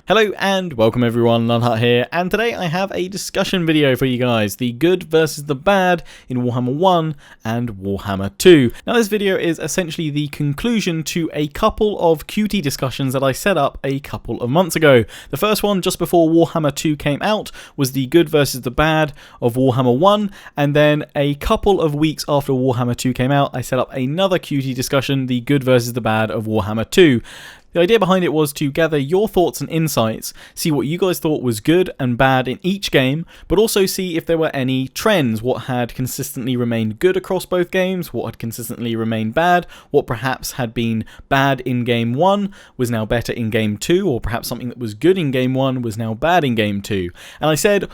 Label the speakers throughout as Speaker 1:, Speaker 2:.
Speaker 1: Hello and welcome everyone, Lunhut here, and today I have a discussion video for you guys, the good versus the bad in Warhammer 1 and Warhammer 2. Now this video is essentially the conclusion to a couple of Qutee discussions that I set up a couple of months ago. The first one just before Warhammer 2 came out was the good versus the bad of Warhammer 1, and then a couple of weeks after Warhammer 2 came out I set up another Qutee discussion, the good versus the bad of Warhammer 2. The idea behind it was to gather your thoughts and insights, see what you guys thought was good and bad in each game, but also see if there were any trends, what had consistently remained good across both games, what had consistently remained bad, what perhaps had been bad in Game 1 was now better in Game 2, or perhaps something that was good in Game 1 was now bad in Game 2. And I said,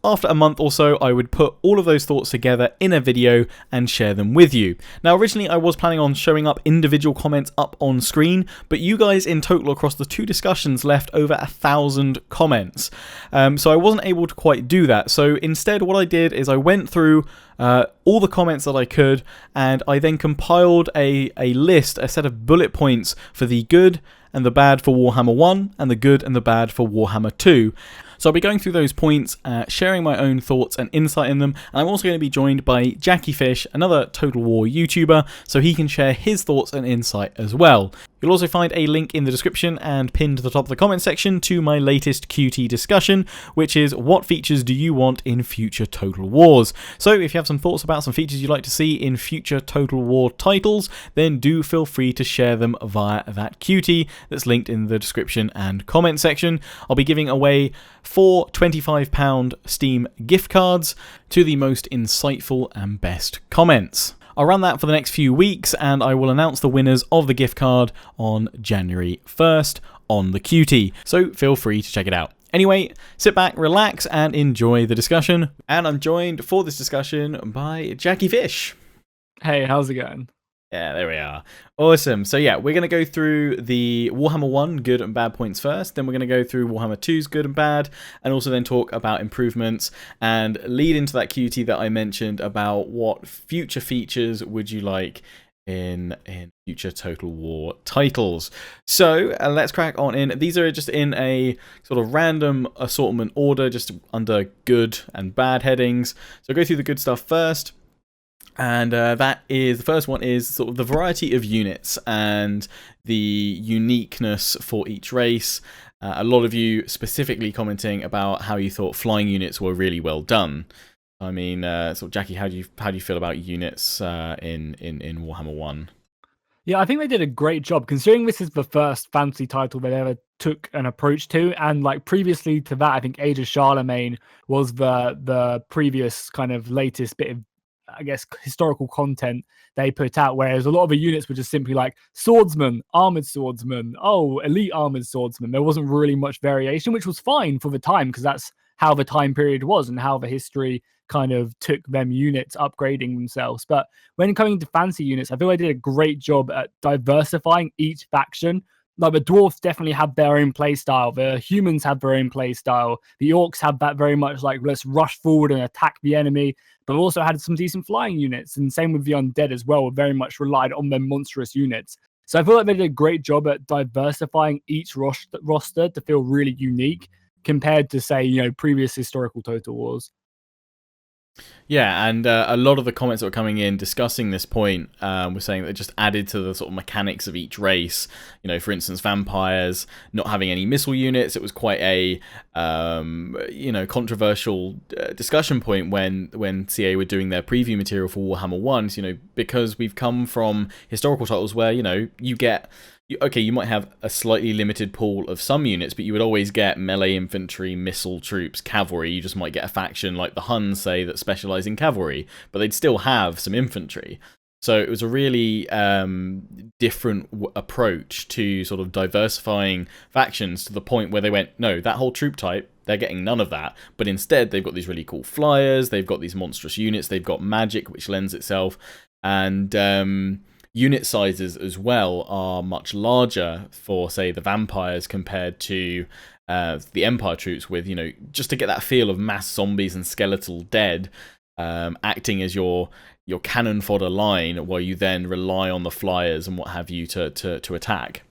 Speaker 1: after a month or so, I would put all of those thoughts together in a video and share them with you. Now, originally I was planning on showing up individual comments up on screen, but you guys in total across the two discussions left over 1,000 comments. So I wasn't able to quite do that. So instead, what I did is I went through all the comments that I could, and I then compiled a list, a set of bullet points for the good and the bad for Warhammer 1 and the good and the bad for Warhammer 2. So I'll be going through those points, sharing my own thoughts and insight in them, and I'm also going to be joined by Jackie Fish, another Total War YouTuber, so he can share his thoughts and insight as well. You'll also find a link in the description and pinned to the top of the comment section to my latest Qutee discussion, which is what features do you want in future Total Wars. So if you have some thoughts about some features you'd like to see in future Total War titles, then do feel free to share them via that Qutee that's linked in the description and comment section. I'll be giving away 4 £25 Steam gift cards to the most insightful and best comments. I'll run that for the next few weeks, and I will announce the winners of the gift card on January 1st on the Qutee, so feel free to check it out. Anyway, sit back, relax, and enjoy the discussion. And I'm joined for this discussion by Jackie Fish.
Speaker 2: Hey, how's it going?
Speaker 1: Yeah, there we are. Awesome. So yeah, we're going to go through the Warhammer 1 good and bad points first, then we're going to go through Warhammer 2's good and bad, and also then talk about improvements and lead into that Qutee that I mentioned about what future features would you like in future Total War titles. So let's crack on in. These are just in a sort of random assortment order, just under good and bad headings. So I'll go through the good stuff first. And that is, the first one is sort of the variety of units and the uniqueness for each race. A lot of you specifically commenting about how you thought flying units were really well done. I mean, sort of Jackie, how do you feel about units in Warhammer 1?
Speaker 2: Yeah, I think they did a great job, considering this is the first fantasy title they ever took an approach to, and like previously to that, I think Age of Charlemagne was the previous kind of latest bit of, I guess, historical content they put out, whereas a lot of the units were just simply like swordsman, armored swordsman, oh, elite armored swordsman. There wasn't really much variation, which was fine for the time, because that's how the time period was and how the history kind of took them units upgrading themselves. But when coming to fancy units, I feel they did a great job at diversifying each faction. Like the dwarves definitely have their own play style. The humans have their own play style. The orcs have that very much like, let's rush forward and attack the enemy. But also had some decent flying units. And same with the undead as well, very much relied on their monstrous units. So I feel like they did a great job at diversifying each roster to feel really unique compared to, say, previous historical Total Wars.
Speaker 1: Yeah, and a lot of the comments that were coming in discussing this point were saying that it just added to the sort of mechanics of each race. For instance, vampires not having any missile units. It was quite a controversial discussion point when CA were doing their preview material for Warhammer 1. Because we've come from historical titles where you get. Okay, you might have a slightly limited pool of some units, but you would always get melee infantry, missile troops, cavalry. You just might get a faction like the Huns, say, that specialise in cavalry, but they'd still have some infantry. So it was a really different approach to sort of diversifying factions, to the point where they went, no, that whole troop type, they're getting none of that, but instead they've got these really cool flyers, they've got these monstrous units, they've got magic, which lends itself, and unit sizes as well are much larger for, say, the vampires compared to the Empire troops, with, just to get that feel of mass zombies and skeletal dead acting as your cannon fodder line, while you then rely on the flyers and what have you to attack.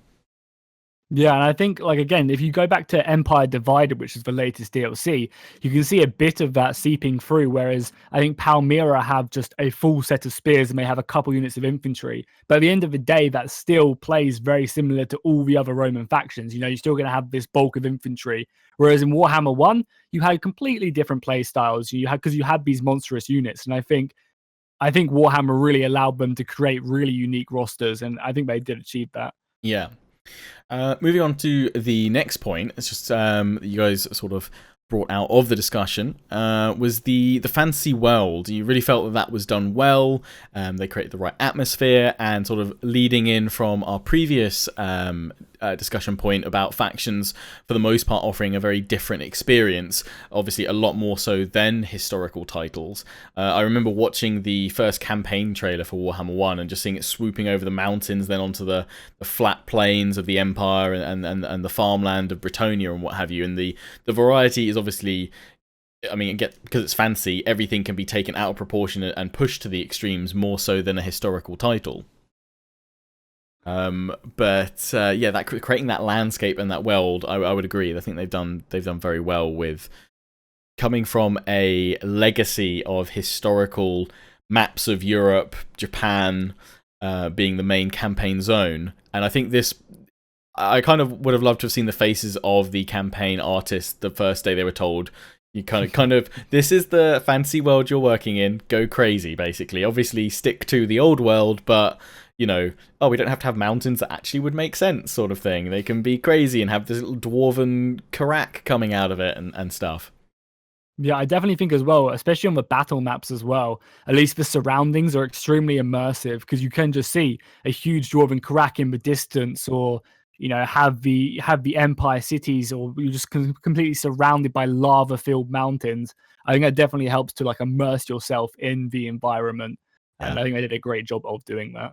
Speaker 2: Yeah, and I think, like, again, if you go back to Empire Divided, which is the latest DLC, you can see a bit of that seeping through. Whereas I think Palmyra have just a full set of spears and they have a couple units of infantry. But at the end of the day, that still plays very similar to all the other Roman factions. You know, you're still going to have this bulk of infantry. Whereas in Warhammer 1, you had completely different play styles. You had, because you had these monstrous units. And I think Warhammer really allowed them to create really unique rosters, and I think they did achieve that.
Speaker 1: Yeah. Moving on to the next point, it's just you guys sort of brought out of the discussion, was the fantasy world. You really felt that that was done well. They created the right atmosphere, and sort of leading in from our previous discussion point about factions, for the most part, offering a very different experience. Obviously, a lot more so than historical titles. I remember watching the first campaign trailer for Warhammer 1 and just seeing it swooping over the mountains, then onto the flat plains of the Empire and the farmland of Bretonnia and what have you. And the variety is obviously, I mean, because it's fantasy, everything can be taken out of proportion and pushed to the extremes more so than a historical title. But yeah, that creating that landscape and that world, I would agree. I think they've done very well with coming from a legacy of historical maps of Europe, Japan being the main campaign zone, and I think this. I kind of would have loved to have seen the faces of the campaign artists the first day they were told, you kind of, this is the fantasy world you're working in, go crazy, basically. Obviously, stick to the old world, but, you know, oh, we don't have to have mountains that actually would make sense, sort of thing. They can be crazy and have this little dwarven Karak coming out of it and stuff.
Speaker 2: Yeah, I definitely think as well, especially on the battle maps as well, at least the surroundings are extremely immersive, because you can just see a huge dwarven crack in the distance, or have the empire cities, or you're just completely surrounded by lava filled mountains. I think that definitely helps to like immerse yourself in the environment, and
Speaker 1: Yeah.
Speaker 2: I think they did a great job of doing that.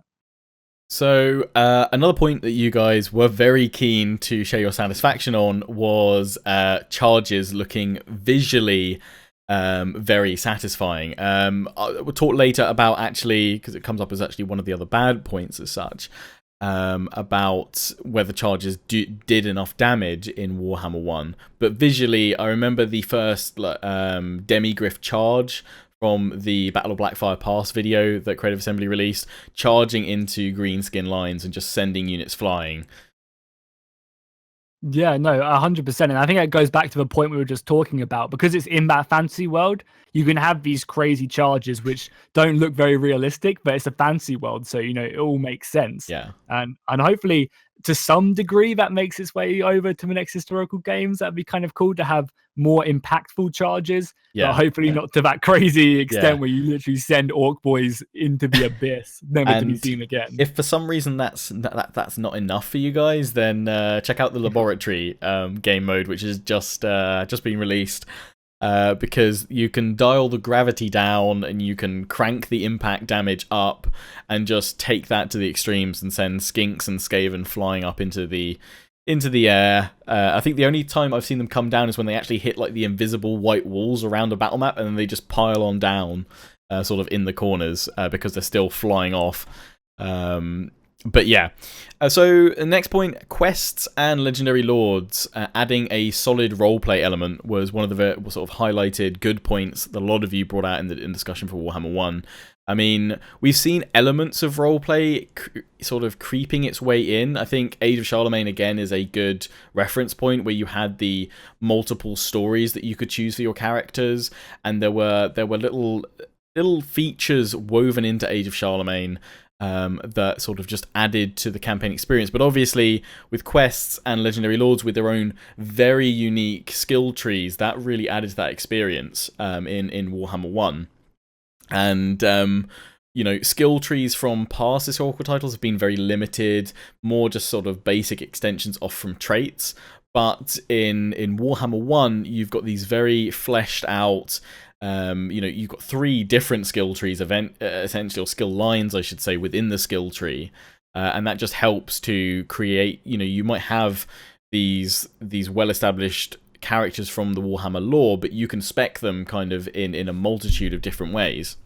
Speaker 1: So another point that you guys were very keen to share your satisfaction on was charges looking visually very satisfying. We'll talk later about, actually, because it comes up as actually one of the other bad points as such, about whether charges did enough damage in Warhammer 1. But visually, I remember the first Demigriff charge from the Battle of Blackfire Pass video that Creative Assembly released, charging into greenskin lines and just sending units flying.
Speaker 2: Yeah, no, 100%. And I think that goes back to the point we were just talking about. Because it's in that fantasy world, you can have these crazy charges which don't look very realistic, but it's a fantasy world, so it all makes sense.
Speaker 1: Yeah.
Speaker 2: And hopefully, to some degree, that makes its way over to the next historical games. That'd be kind of cool to have more impactful charges,
Speaker 1: Yeah.
Speaker 2: but hopefully not to that crazy extent
Speaker 1: Yeah.
Speaker 2: where you literally send orc boys into the abyss, never to be
Speaker 1: And
Speaker 2: seen again.
Speaker 1: if for some reason that's not enough for you guys, then check out the laboratory game mode, which is just been released. Because you can dial the gravity down and you can crank the impact damage up and just take that to the extremes and send skinks and Skaven flying up into the air. I think the only time I've seen them come down is when they actually hit like the invisible white walls around a battle map, and then they just pile on down sort of in the corners because they're still flying off. But yeah, so the next point, quests and legendary lords. Adding a solid roleplay element was one of the sort of highlighted good points that a lot of you brought out in discussion for Warhammer 1. I mean, we've seen elements of roleplay sort of creeping its way in. I think Age of Charlemagne, again, is a good reference point, where you had the multiple stories that you could choose for your characters, and there were little features woven into Age of Charlemagne that sort of just added to the campaign experience. But obviously, with quests and legendary lords with their own very unique skill trees, that really added to that experience in Warhammer 1. And skill trees from past historical titles have been very limited, more just sort of basic extensions off from traits. But in Warhammer 1, you've got these very fleshed out, you've got 3 different skill trees, essentially, or skill lines, I should say, within the skill tree. And that just helps to create, you might have these well-established characters from the Warhammer lore, but you can spec them kind of in a multitude of different ways.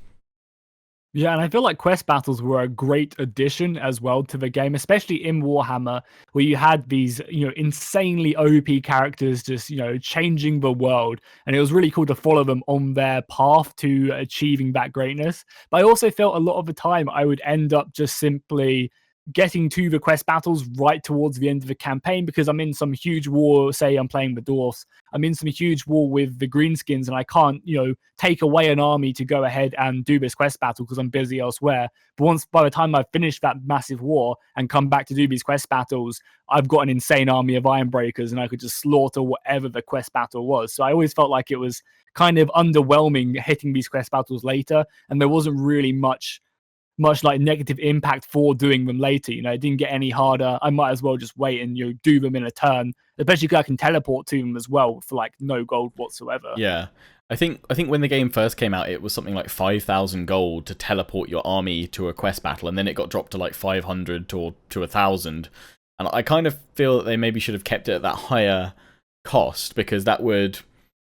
Speaker 2: Yeah, and I feel like quest battles were a great addition as well to the game, especially in Warhammer, where you had these, insanely OP characters just, changing the world. And it was really cool to follow them on their path to achieving that greatness. But I also felt a lot of the time I would end up just simply getting to the quest battles right towards the end of the campaign because I'm in some huge war. Say I'm playing the dwarfs, I'm in some huge war with the greenskins, and I can't, take away an army to go ahead and do this quest battle because I'm busy elsewhere. But once by the time I've finished that massive war and come back to do these quest battles, I've got an insane army of iron breakers and I could just slaughter whatever the quest battle was. So I always felt like it was kind of underwhelming hitting these quest battles later, and there wasn't really much like negative impact for doing them later. It didn't get any harder. I might as well just wait and do them in a turn, especially because I can teleport to them as well for like no gold whatsoever.
Speaker 1: Yeah. I think when the game first came out, it was something like 5,000 gold to teleport your army to a quest battle, and then it got dropped to like 500 to 1,000. And I kind of feel that they maybe should have kept it at that higher cost, because that would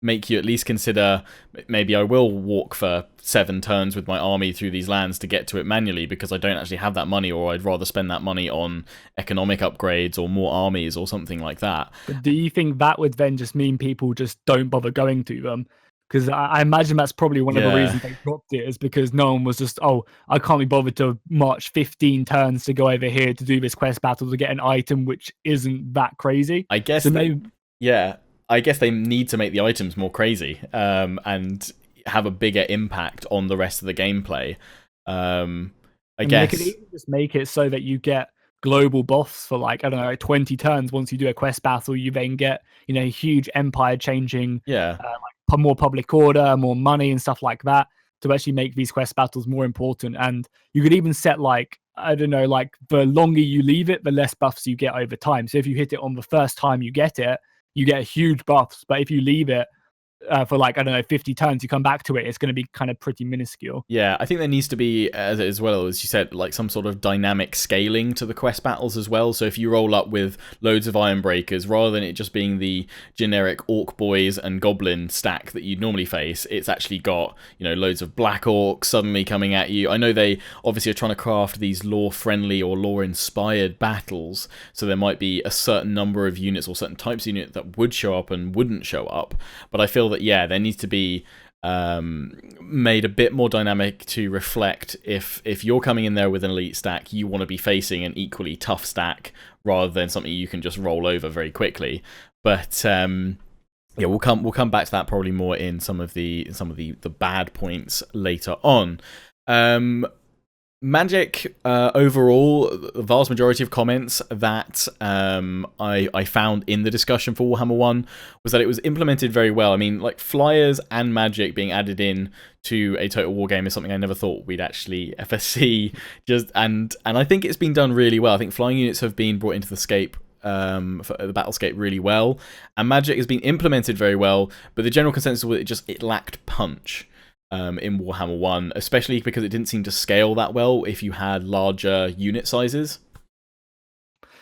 Speaker 1: make you at least consider, maybe I will walk for 7 turns with my army through these lands to get to it manually because I don't actually have that money, or I'd rather spend that money on economic upgrades or more armies or something like that.
Speaker 2: But do you think that would then just mean people just don't bother going to them? Because I imagine that's probably one of the reasons they dropped it, is because no one was just, oh, I can't be bothered to march 15 turns to go over here to do this quest battle to get an item which isn't that crazy.
Speaker 1: I guess
Speaker 2: so maybe,
Speaker 1: I guess they need to make the items more crazy, and have a bigger impact on the rest of the gameplay. I guess
Speaker 2: they could even just make it so that you get global buffs for like, I don't know, like 20 turns. Once you do a quest battle, you then get, huge empire changing, like more public order, more money and stuff like that to actually make these quest battles more important. And you could even set like, I don't know, like the longer you leave it, the less buffs you get over time. So if you hit it on the first time you get huge buffs. But if you leave it for like, I don't know, 50 turns, you come back to it, it's going to be kind of pretty minuscule.
Speaker 1: Yeah, I think there needs to be, as well as you said, like some sort of dynamic scaling to the quest battles as well. So if you roll up with loads of iron breakers, rather than it just being the generic orc boys and goblin stack that you'd normally face, it's actually got, loads of black orcs suddenly coming at you. I know they obviously are trying to craft these lore-friendly or lore-inspired battles, so there might be a certain number of units or certain types of unit that would show up and wouldn't show up. But I feel that, yeah, there needs to be made a bit more dynamic to reflect if you're coming in there with an elite stack, you want to be facing an equally tough stack rather than something you can just roll over very quickly. But yeah, we'll come back to that probably more in some of the bad points later on. Magic, overall, the vast majority of comments that I found in the discussion for Warhammer 1 was that it was implemented very well. I mean, like, flyers and magic being added in to a Total War game is something I never thought we'd actually ever see. And I think it's been done really well. I think flying units have been brought into the scape, for the battlescape, really well, and magic has been implemented very well, but the general consensus was it lacked punch in Warhammer 1, especially because it didn't seem to scale that well if you had larger unit sizes.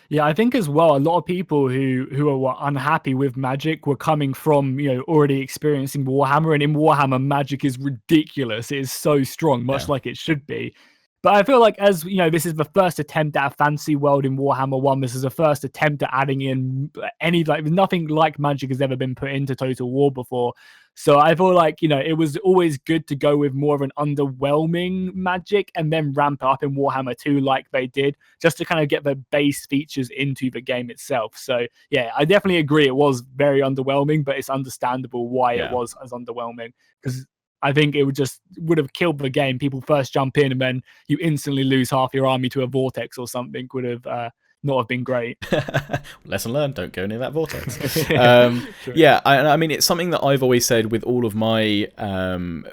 Speaker 2: Yeah, I think as well, a lot of people who are unhappy with magic were coming from, already experiencing Warhammer, and in Warhammer, magic is ridiculous. It is so strong, much like it should be. But I feel like, as this is the first attempt at a fantasy world in Warhammer 1. This is the first attempt at adding in nothing like magic has ever been put into Total War before. So I feel like, it was always good to go with more of an underwhelming magic and then ramp it up in Warhammer 2 like they did, just to kind of get the base features into the game itself. So yeah, I definitely agree it was very underwhelming, but it's understandable why it was as underwhelming, because I think it would have killed the game. People first jump in and then you instantly lose half your army to a vortex or something would have not have been great.
Speaker 1: Lesson learned, don't go near that vortex. Yeah, I mean, it's something that I've always said with all of my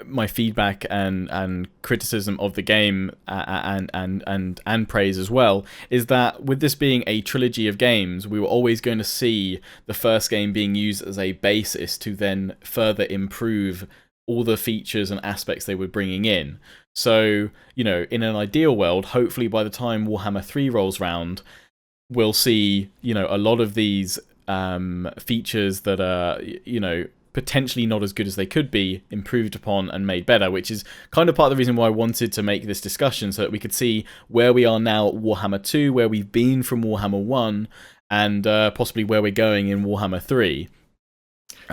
Speaker 1: my feedback and criticism of the game, and praise as well, is that with this being a trilogy of games, we were always going to see the first game being used as a basis to then further improve all the features and aspects they were bringing in. So, in an ideal world, hopefully by the time Warhammer 3 rolls round, we'll see, a lot of these features that are, potentially not as good as they could be, improved upon and made better, which is kind of part of the reason why I wanted to make this discussion, so that we could see where we are now at Warhammer 2, where we've been from Warhammer 1, and possibly where we're going in Warhammer 3.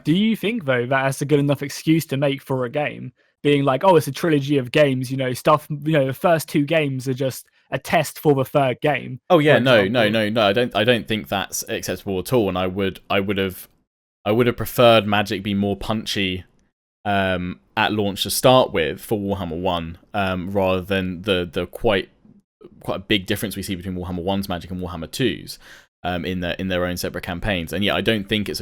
Speaker 2: Do you think, though, that that's a good enough excuse to make for a game? Being like, oh, it's a trilogy of games, the first 2 games are just a test for the 3rd game.
Speaker 1: Oh yeah, no. I don't think that's acceptable at all, and I would have preferred Magic be more punchy at launch to start with for Warhammer 1, rather than the quite a big difference we see between Warhammer 1's Magic and Warhammer 2's in their own separate campaigns. And yeah, I don't think it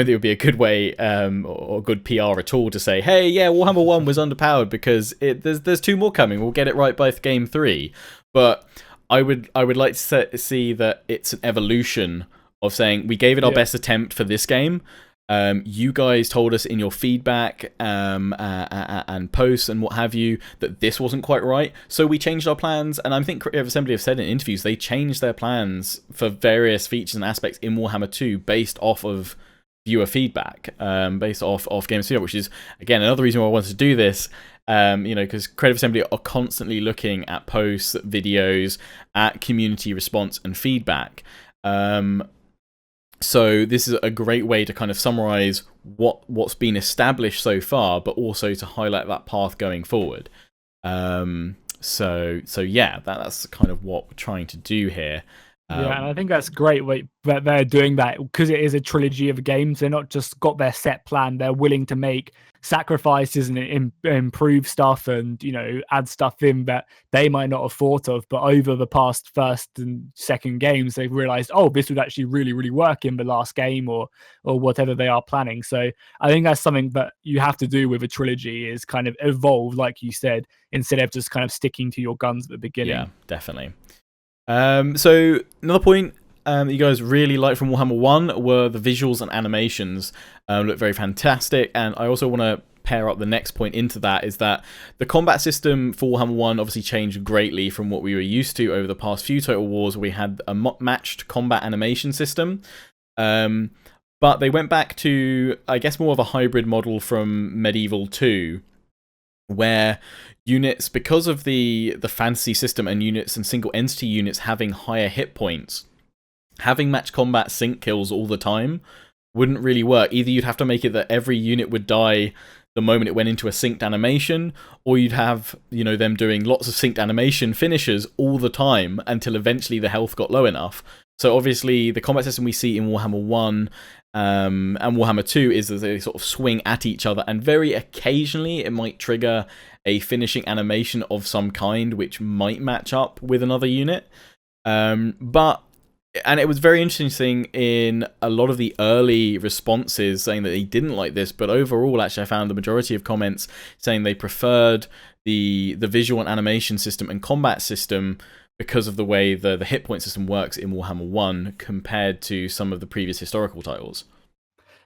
Speaker 1: would be a good way or good PR at all to say, hey, yeah, Warhammer 1 was underpowered because there's 2 more coming. We'll get it right by game 3. But I would like to see that it's an evolution of saying we gave it our best attempt for this game. You guys told us in your feedback and posts and what have you that this wasn't quite right, so we changed our plans. And I think Creative Assembly have said in interviews they changed their plans for various features and aspects in Warhammer 2 based off of viewer feedback, based off Games Feedback, which is again another reason why I wanted to do this. Because Creative Assembly are constantly looking at posts, videos, at community response and feedback. So this is a great way to kind of summarize what's been established so far, but also to highlight that path going forward. So yeah, that's kind of what we're trying to do here.
Speaker 2: Yeah, and I think that's great that they're doing that, because it is a trilogy of games. They're not just got their set plan. They're willing to make sacrifices and improve stuff and, add stuff in that they might not have thought of. But over the past 1st and 2nd games, they've realized, oh, this would actually really, really work in the last game or whatever they are planning. So I think that's something that you have to do with a trilogy, is kind of evolve, like you said, instead of just kind of sticking to your guns at the beginning.
Speaker 1: Yeah, definitely. So another point that you guys really liked from Warhammer 1 were the visuals and animations. Look very fantastic, and I also want to pair up the next point into that, is that the combat system for Warhammer 1 obviously changed greatly from what we were used to over the past few Total Wars, where we had a matched combat animation system. But they went back to, I guess, more of a hybrid model from Medieval 2, where units, because of the fantasy system and units and single entity units having higher hit points, having match combat sync kills all the time wouldn't really work. Either you'd have to make it that every unit would die the moment it went into a synced animation, or you'd have, them doing lots of synced animation finishes all the time until eventually the health got low enough. So obviously the combat system we see in Warhammer 1 and Warhammer 2 is that they sort of swing at each other, and very occasionally it might trigger a finishing animation of some kind which might match up with another unit. And it was very interesting in a lot of the early responses saying that they didn't like this, but overall actually I found the majority of comments saying they preferred the visual and animation system and combat system because of the way the hit point system works in Warhammer 1 compared to some of the previous historical titles.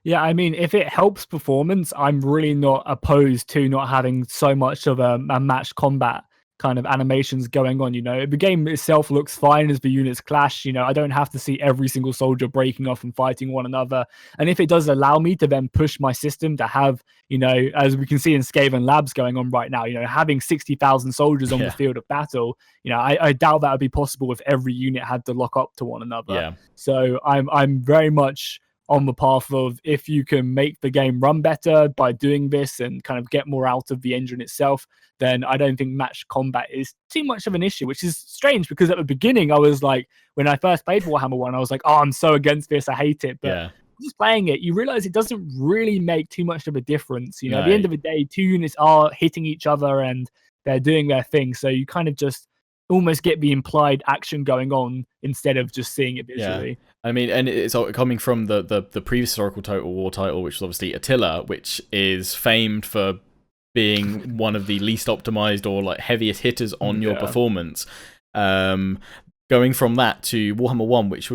Speaker 2: Yeah, I mean, if it helps performance, I'm really not opposed to not having so much of a matched combat kind of animations going on. The game itself looks fine as the units clash. I don't have to see every single soldier breaking off and fighting one another. And if it does allow me to then push my system to have, as we can see in Skaven Labs going on right now, having 60,000 soldiers on the field of battle, I doubt that would be possible if every unit had to lock up to one another.
Speaker 1: Yeah.
Speaker 2: So I'm very much on the path of, if you can make the game run better by doing this and kind of get more out of the engine itself, then I don't think matched combat is too much of an issue, which is strange because at the beginning I was like, when I first played Warhammer 1, I was like, oh, I'm so against this, I hate it. But just playing it, you realize it doesn't really make too much of a difference. At the end of the day, 2 units are hitting each other and they're doing their thing. So you kind of just almost get the implied action going on instead of just seeing it visually.
Speaker 1: Yeah. I mean, and it's coming from the previous historical Total War title, which was obviously Attila, which is famed for being one of the least optimized or like heaviest hitters on your performance. Going from that to Warhammer 1, which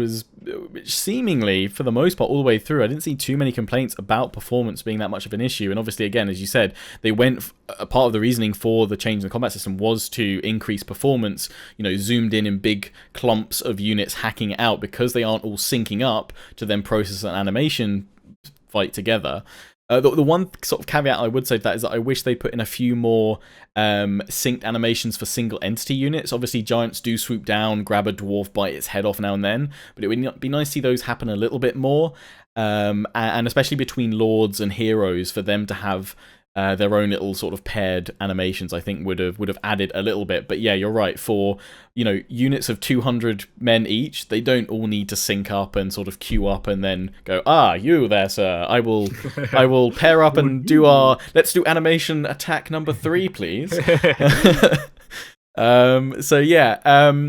Speaker 1: seemingly, for the most part, all the way through, I didn't see too many complaints about performance being that much of an issue. And obviously, again, as you said, they went, a part of the reasoning for the change in the combat system was to increase performance, zoomed in big clumps of units hacking it out because they aren't all syncing up to then process an animation fight together. The one sort of caveat I would say to that is that I wish they put in a few more synced animations for single entity units. Obviously, giants do swoop down, grab a dwarf, bite its head off now and then, but it would be nice to see those happen a little bit more, and especially between lords and heroes, for them to have their own little sort of paired animations. I think would have added a little bit. But yeah, you're right. For units of 200 men each, they don't all need to sync up and sort of queue up and then go, you there, sir. I will pair up and let's do animation attack number 3, please. So yeah.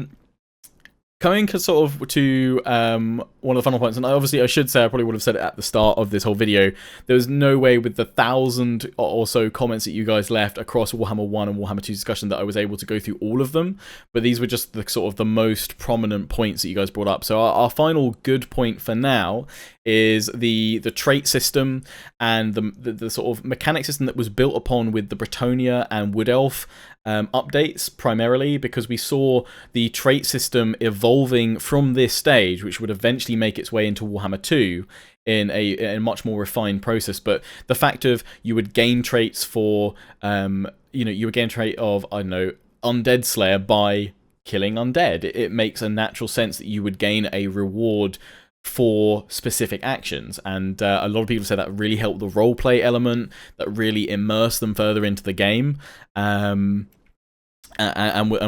Speaker 1: Coming sort of to one of the final points, and I should say I probably would have said it at the start of this whole video, there was no way with the 1,000 or so comments that you guys left across Warhammer 1 and Warhammer 2 discussion that I was able to go through all of them, but these were just the sort of the most prominent points that you guys brought up. So our final good point for now is the trait system and the sort of mechanic system that was built upon with the Bretonnia and Wood Elf updates, primarily because we saw the trait system evolving from this stage, which would eventually make its way into Warhammer 2 in a much more refined process. But the fact of you would gain traits for you would gain a trait of, I don't know, Undead Slayer by killing undead. It makes a natural sense that you would gain a reward for specific actions, and a lot of people say that really helped the roleplay element, that really immersed them further into the game, and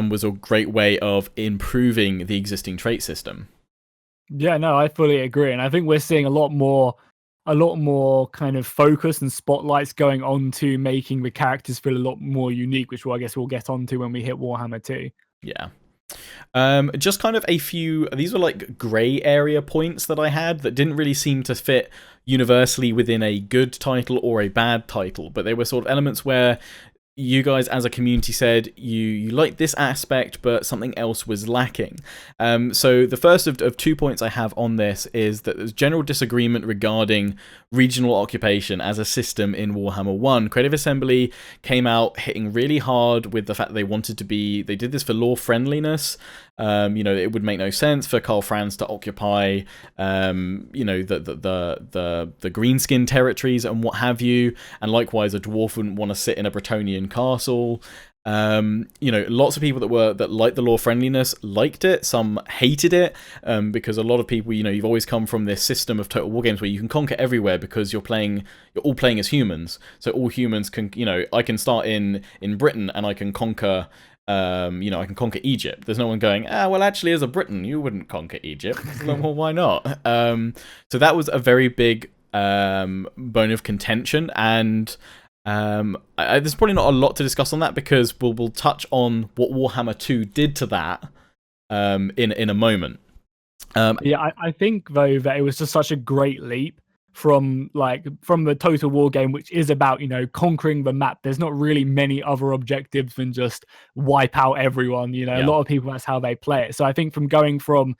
Speaker 1: was a great way of improving the existing trait system.
Speaker 2: Yeah, no, I fully agree, and I think we're seeing a lot more kind of focus and spotlights going on to making the characters feel a lot more unique, which I guess we'll get onto when we hit Warhammer 2.
Speaker 1: Yeah. Just kind of a few, these were like grey area points that I had that didn't really seem to fit universally within a good title or a bad title, but they were sort of elements where you guys as a community said you liked this aspect, but something else was lacking. So the first of 2 points I have on this is that there's general disagreement regarding regional occupation as a system in Warhammer 1. Creative Assembly came out hitting really hard with the fact that they did this for lore friendliness. It would make no sense for Karl Franz to occupy, the greenskin territories and what have you, and likewise a dwarf wouldn't want to sit in a Bretonnian castle. Lots of people that liked the lore friendliness liked it. Some hated it, because a lot of people, you've always come from this system of Total War games where you can conquer everywhere because you're all playing as humans. So all humans can, I can start in Britain and I can conquer. I can conquer Egypt. There's no one going, well, actually, as a Briton, you wouldn't conquer Egypt. Well, why not? So that was a very big bone of contention, and there's probably not a lot to discuss on that because we'll touch on what Warhammer 2 did to that in a moment.
Speaker 2: I think though that it was just such a great leap from the Total War game, which is about conquering the map. There's not really many other objectives than just wipe out everyone. A lot of people, that's how they play it. So I think from going from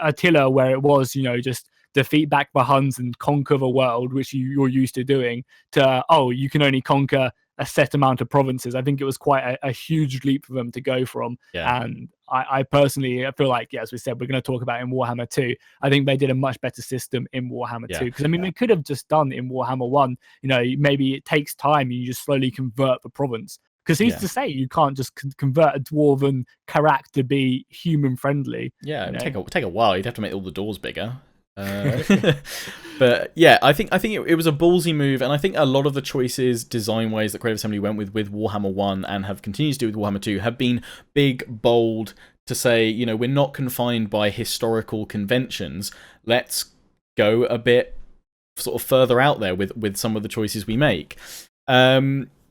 Speaker 2: Attila, where it was just defeat back the Huns and conquer the world, which you're used to doing, to you can only conquer a set amount of provinces. I think it was quite a huge leap for them to go from.
Speaker 1: Yeah.
Speaker 2: And I personally feel like, as we said, we're going to talk about in Warhammer 2. I think they did a much better system in Warhammer 2. Because, they could have just done in Warhammer 1, maybe it takes time and you just slowly convert the province. Because who's to say you can't just convert a dwarven Karak to be human friendly?
Speaker 1: Yeah, it'd take a while. You'd have to make all the doors bigger. But yeah, I think it was a ballsy move, and I think a lot of the choices design ways that Creative Assembly went with Warhammer 1 and have continued to do with Warhammer 2 have been big, bold, to say, we're not confined by historical conventions. Let's go a bit sort of further out there with some of the choices we make.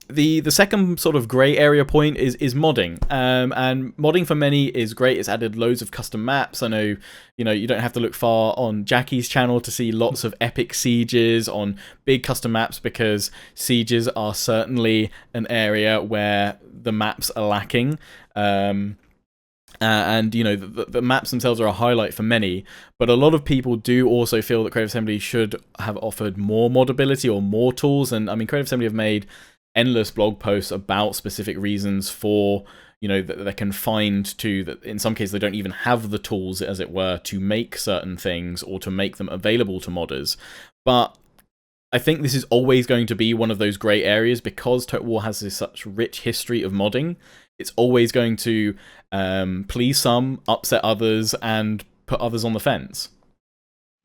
Speaker 1: The second sort of grey area point is modding, and modding for many is great. It's added loads of custom maps. I know you don't have to look far on Jackie's channel to see lots of epic sieges on big custom maps, because sieges are certainly an area where the maps are lacking. And the maps themselves are a highlight for many, but a lot of people do also feel that Creative Assembly should have offered more modability or more tools. And Creative Assembly have made endless blog posts about specific reasons for that they're confined to, that in some cases they don't even have the tools, as it were, to make certain things or to make them available to modders. But I think this is always going to be one of those grey areas because Total War has this such rich history of modding. It's always going to please some, upset others, and put others on the fence.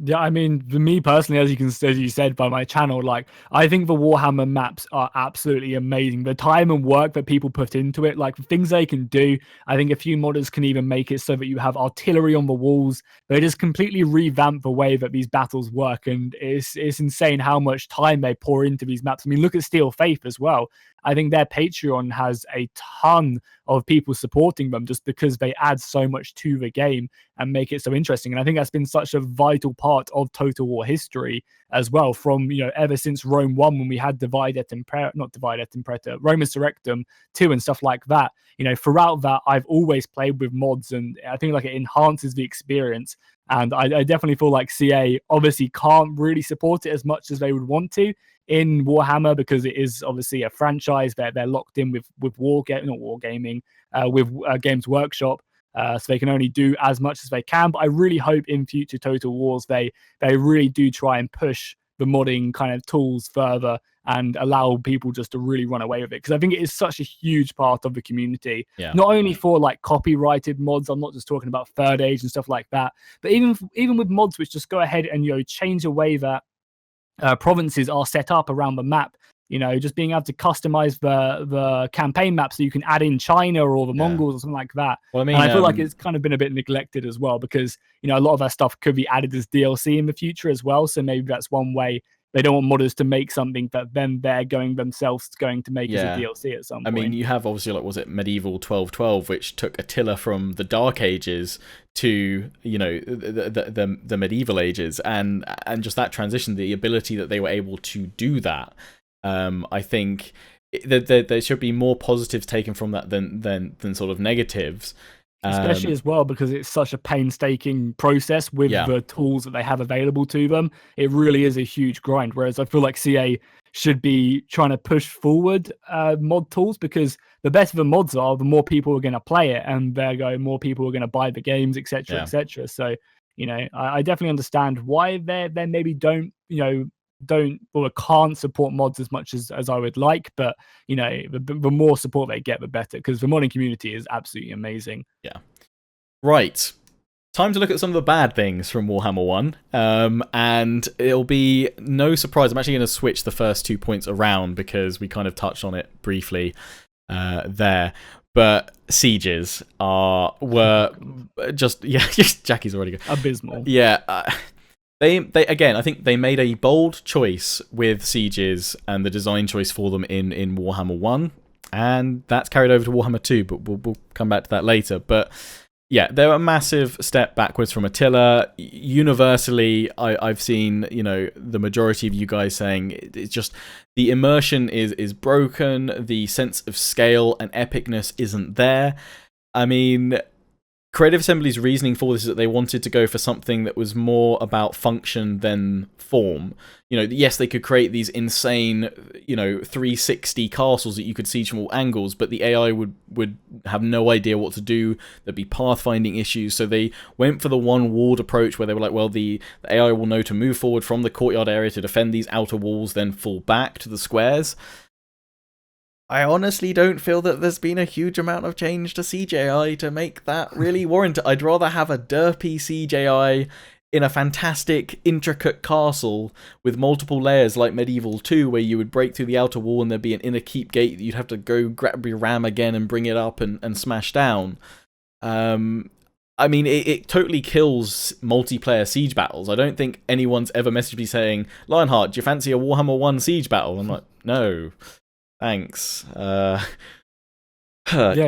Speaker 2: Yeah, I mean, for me personally, as you said by my channel, like I think the Warhammer maps are absolutely amazing. The time and work that people put into it, like the things they can do. I think a few modders can even make it so that you have artillery on the walls. They just completely revamp the way that these battles work, and it's insane how much time they pour into these maps. I mean, look at Steel Faith as well. I think their Patreon has a ton of people supporting them just because they add so much to the game and make it so interesting. And I think that's been such a vital part of Total War history as well, from, you know, ever since Rome 1, when we had Divide et Impera, not Divide et Imperata, Rome Insurrectum 2 and stuff like that. You know, throughout that, I've always played with mods, and I think like it enhances the experience. And I definitely feel like CA obviously can't really support it as much as they would want to in Warhammer, because it is obviously a franchise. They're locked in with Games Workshop, so they can only do as much as they can. But I really hope in future Total Wars they really do try and push the modding kind of tools further and allow people just to really run away with it, because I think it is such a huge part of the community.
Speaker 1: Yeah.
Speaker 2: Not only for like copyrighted mods, I'm not just talking about Third Age and stuff like that, but even with mods which just go ahead and, you know, change the way that provinces are set up around the map. You know, just being able to customize the campaign map so you can add in China or the Mongols or something like that.
Speaker 1: Well, I mean,
Speaker 2: and I feel like it's kind of been a bit neglected as well, because, you know, a lot of that stuff could be added as DLC in the future as well. So maybe that's one way. They don't want modders to make something that then they're going to make as a DLC at some point.
Speaker 1: I mean, you have obviously, like, was it Medieval 1212, which took Attila from the Dark Ages to, you know, the Medieval Ages, and just that transition, the ability that they were able to do that. I think there should be more positives taken from that than sort of negatives.
Speaker 2: Especially as well because it's such a painstaking process with the tools that they have available to them. It really is a huge grind. Whereas I feel like CA should be trying to push forward mod tools, because the better the mods are, the more people are going to play it, and more people are going to buy the games, etc., etc. So, you know, I definitely understand why they maybe don't or can't support mods as much as I would like, but, you know, the more support they get, the better, because the modding community is absolutely amazing.
Speaker 1: Yeah. Right. Time to look at some of the bad things from Warhammer 1, and it'll be no surprise. I'm actually going to switch the first 2 points around because we kind of touched on it briefly there. But sieges were just Jackie's already good.
Speaker 2: Abysmal.
Speaker 1: Yeah. They again, I think they made a bold choice with sieges and the design choice for them in Warhammer 1, and that's carried over to Warhammer 2, but we'll come back to that later. But yeah, they're a massive step backwards from Attila. Universally, I've seen, you know, the majority of you guys saying it's just the immersion is broken, the sense of scale and epicness isn't there. I mean, Creative Assembly's reasoning for this is that they wanted to go for something that was more about function than form. You know, yes, they could create these insane, you know, 360 castles that you could siege from all angles, but the AI would have no idea what to do. There'd be pathfinding issues. So they went for the one-walled approach where they were like, well, the AI will know to move forward from the courtyard area to defend these outer walls, then fall back to the squares. I honestly don't feel that there's been a huge amount of change to CGI to make that really warranted. I'd rather have a derpy CGI in a fantastic, intricate castle with multiple layers like Medieval 2, where you would break through the outer wall and there'd be an inner keep gate that you'd have to go grab your ram again and bring it up and smash down. I mean, it totally kills multiplayer siege battles. I don't think anyone's ever messaged me saying, Lionheart, do you fancy a Warhammer 1 siege battle? I'm like, no. Thanks.
Speaker 2: Yeah,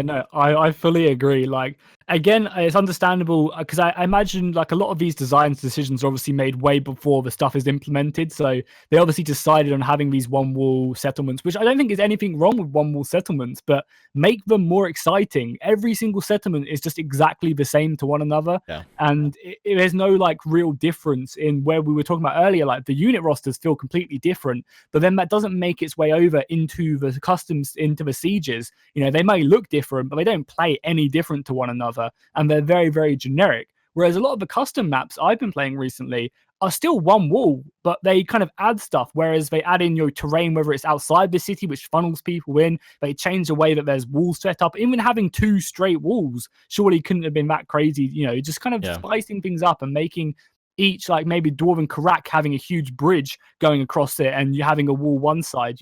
Speaker 2: no, I fully agree. Like, again, it's understandable because I imagine like a lot of these design decisions are obviously made way before the stuff is implemented. So they obviously decided on having these one wall settlements, which I don't think is anything wrong with one wall settlements, but make them more exciting. Every single settlement is just exactly the same to one another.
Speaker 1: Yeah.
Speaker 2: And there's no like real difference in where we were talking about earlier. Like the unit rosters feel completely different, but then that doesn't make its way over into the customs, into the sieges. You know, they may look different, but they don't play any different to one another. And they're very, very generic. Whereas a lot of the custom maps I've been playing recently are still one wall, but they kind of add stuff. Whereas they add in your terrain, whether it's outside the city, which funnels people in. They change the way that there's walls set up. Even having 2 straight walls surely couldn't have been that crazy. Just kind of spicing things up and making each, like maybe Dwarven Karak having a huge bridge going across it and you having a wall one side,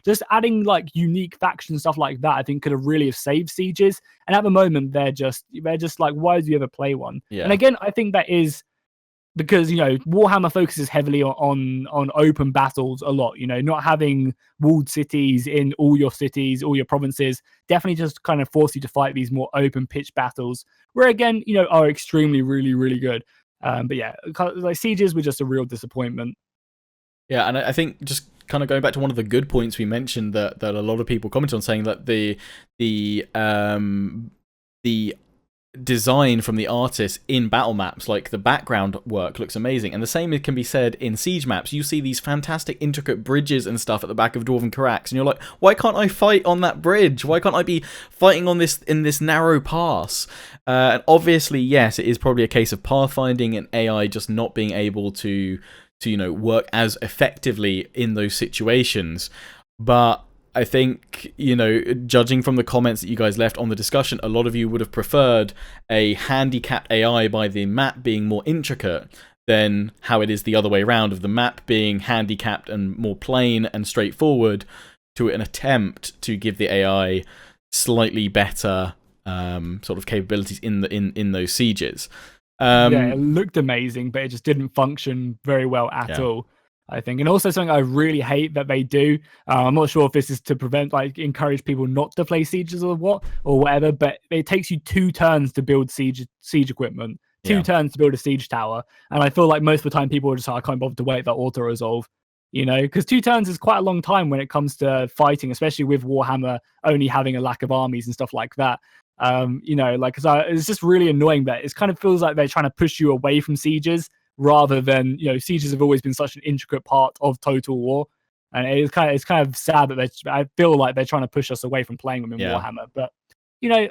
Speaker 2: just adding like unique faction stuff like that, I think could have really have saved sieges. And at the moment they're just like, why do you ever play one? And again, I think that is because Warhammer focuses heavily on open battles a lot. Not having walled cities in all your cities, all your provinces, definitely just kind of force you to fight these more open pitch battles, where again are extremely really really good. But yeah, like sieges were just a real disappointment.
Speaker 1: Yeah, and I think just kind of going back to one of the good points we mentioned that a lot of people commented on, saying that the design from the artists in battle maps, like the background work, looks amazing. And the same can be said in siege maps. You see these fantastic intricate bridges and stuff at the back of Dwarven Karaks, and you're like, why can't I fight on that bridge? Why can't I be fighting on this in this narrow pass? And obviously, yes, it is probably a case of pathfinding and AI just not being able to work as effectively in those situations. But I think, judging from the comments that you guys left on the discussion, a lot of you would have preferred a handicapped AI by the map being more intricate than how it is the other way around, of the map being handicapped and more plain and straightforward, to an attempt to give the AI slightly better sort of capabilities in those sieges.
Speaker 2: It looked amazing, but it just didn't function very well at all, I think. And also something I really hate that they do, I'm not sure if this is to encourage people not to play sieges or whatever, but it takes you 2 turns to build siege equipment, 2 turns to build a siege tower. And I feel like most of the time people are just like, I can't bother to wait that auto resolve, because 2 turns is quite a long time when it comes to fighting, especially with Warhammer only having a lack of armies and stuff like that. It's just really annoying that it kind of feels like they're trying to push you away from sieges, rather than, sieges have always been such an intricate part of Total War, and it's kind of sad that I feel like they're trying to push us away from playing them in Warhammer. But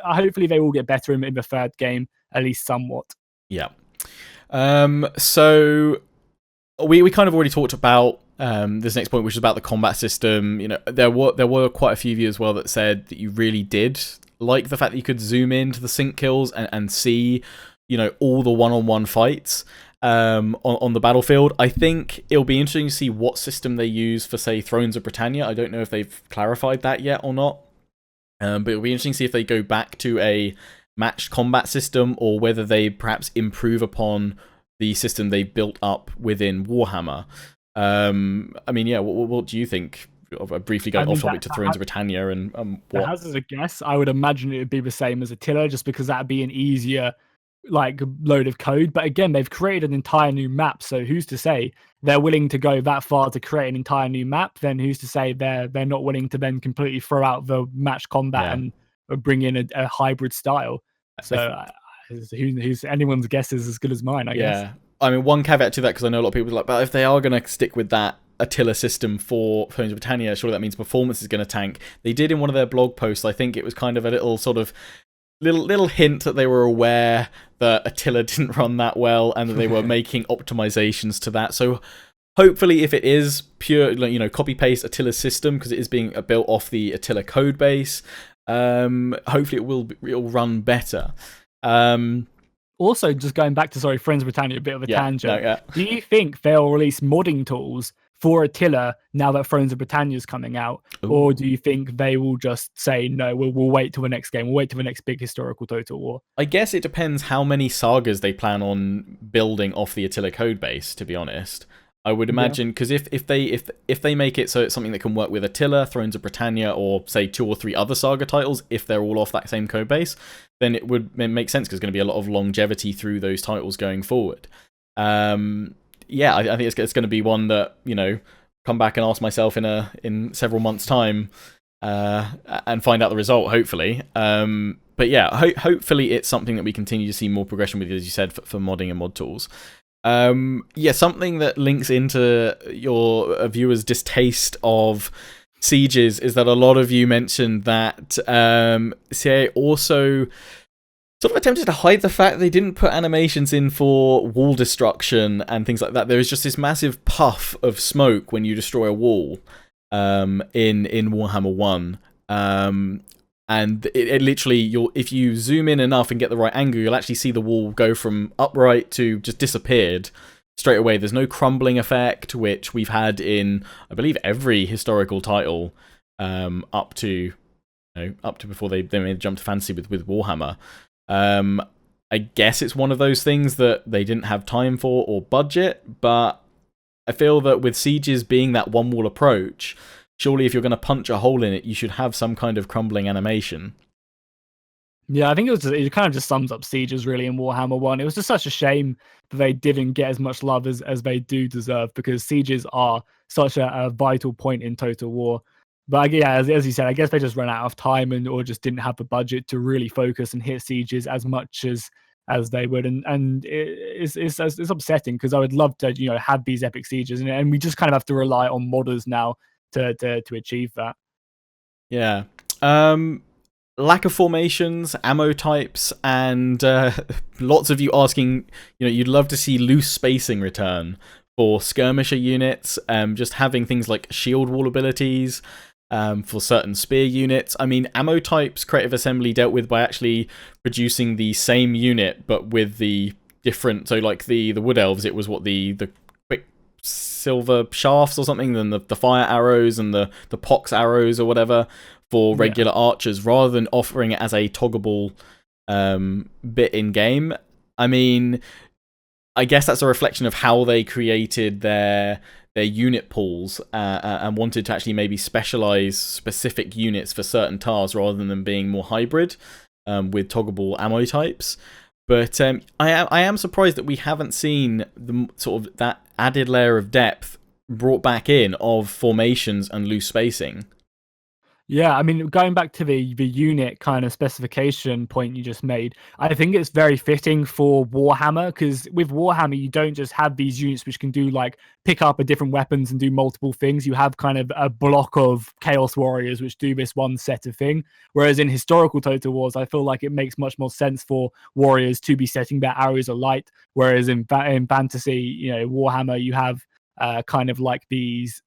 Speaker 2: hopefully they will get better in the 3rd game, at least somewhat.
Speaker 1: So we kind of already talked about this next point, which is about the combat system. There were quite a few of you as well that said that you really did like the fact that you could zoom into the sync kills and see all the one-on-one fights on the battlefield. I think it'll be interesting to see what system they use for, say, Thrones of Britannia. I don't know if they've clarified that yet or not, but it'll be interesting to see if they go back to a matched combat system, or whether they perhaps improve upon the system they built up within Warhammer. What do you think? Briefly going off topic to Thrones of Britannia and what?
Speaker 2: As a guess, I would imagine it would be the same as Attila, just because that'd be an easier load of code. But again, they've created an entire new map, so who's to say they're willing to go that far to create an entire new map? Then who's to say they're not willing to then completely throw out the match combat and bring in a hybrid style? So who's anyone's guess is as good as mine, I guess.
Speaker 1: I mean, one caveat to that, because I know a lot of people are like, but if they are going to stick with that Attila system for Thrones of Britannia, surely that means performance is going to tank. They did in one of their blog posts, I think it was kind of a little sort of little hint that they were aware that Attila didn't run that well and that they were making optimizations to that. So hopefully, if it is pure, copy paste Attila's system, because it is being built off the Attila code base, hopefully it will run better.
Speaker 2: Also, just going back to Friends of Britannia, a bit of a tangent. Do you think they'll release modding tools for Attila now that Thrones of Britannia is coming out? Ooh. Or do you think they will just say, no, we'll wait till the next game, we'll wait till the next big historical Total War?
Speaker 1: I guess it depends how many sagas they plan on building off the Attila code base, to be honest. I would imagine, because if they make it so it's something that can work with Attila, Thrones of Britannia, or say 2 or 3 other saga titles, if they're all off that same code base, then it would make sense, because there's going to be a lot of longevity through those titles going forward. I think it's going to be one that, come back and ask myself in several months' time and find out the result, hopefully. But yeah, hopefully it's something that we continue to see more progression with, as you said, for modding and mod tools. Something that links into your viewers' distaste of sieges is that a lot of you mentioned that CIA also sort of attempted to hide the fact they didn't put animations in for wall destruction and things like that. There is just this massive puff of smoke when you destroy a wall in Warhammer 1. And it literally, if you zoom in enough and get the right angle, you'll actually see the wall go from upright to just disappeared straight away. There's no crumbling effect, which we've had in, I believe, every historical title up to before they made the jump to fantasy with Warhammer. I guess it's one of those things that they didn't have time for or budget, but I feel that with sieges being that one wall approach, surely if you're going to punch a hole in it, you should have some kind of crumbling animation.
Speaker 2: Yeah, I think it kind of just sums up sieges really in Warhammer 1. It was just such a shame that they didn't get as much love as they do deserve, because sieges are such a vital point in Total War. But yeah, as you said, I guess they just ran out of time or just didn't have the budget to really focus and hit sieges as much as they would, and it's upsetting, because I would love to have these epic sieges, and we just kind of have to rely on modders now to achieve that.
Speaker 1: Yeah. Lack of formations, ammo types, and lots of you asking, you'd love to see loose spacing return for skirmisher units, just having things like shield wall abilities for certain spear units. I mean, ammo types Creative Assembly dealt with by actually producing the same unit, but with the different, so like the Wood Elves, it was the quick silver shafts or something, than the fire arrows and the pox arrows or whatever for regular archers, rather than offering it as a toggleable bit in game. I mean, I guess that's a reflection of how they created their unit pools and wanted to actually maybe specialize specific units for certain tasks rather than them being more hybrid with toggleable ammo types. But I am surprised that we haven't seen the sort of that added layer of depth brought back in of formations and loose spacing.
Speaker 2: Yeah, I mean, going back to the unit kind of specification point you just made, I think it's very fitting for Warhammer, because with Warhammer, you don't just have these units which can do like pick up a different weapons and do multiple things. You have kind of a block of Chaos Warriors which do this one set of thing. Whereas in historical Total Wars, I feel like it makes much more sense for warriors to be setting their arrows alight. Whereas in fantasy, Warhammer, you have kind of like these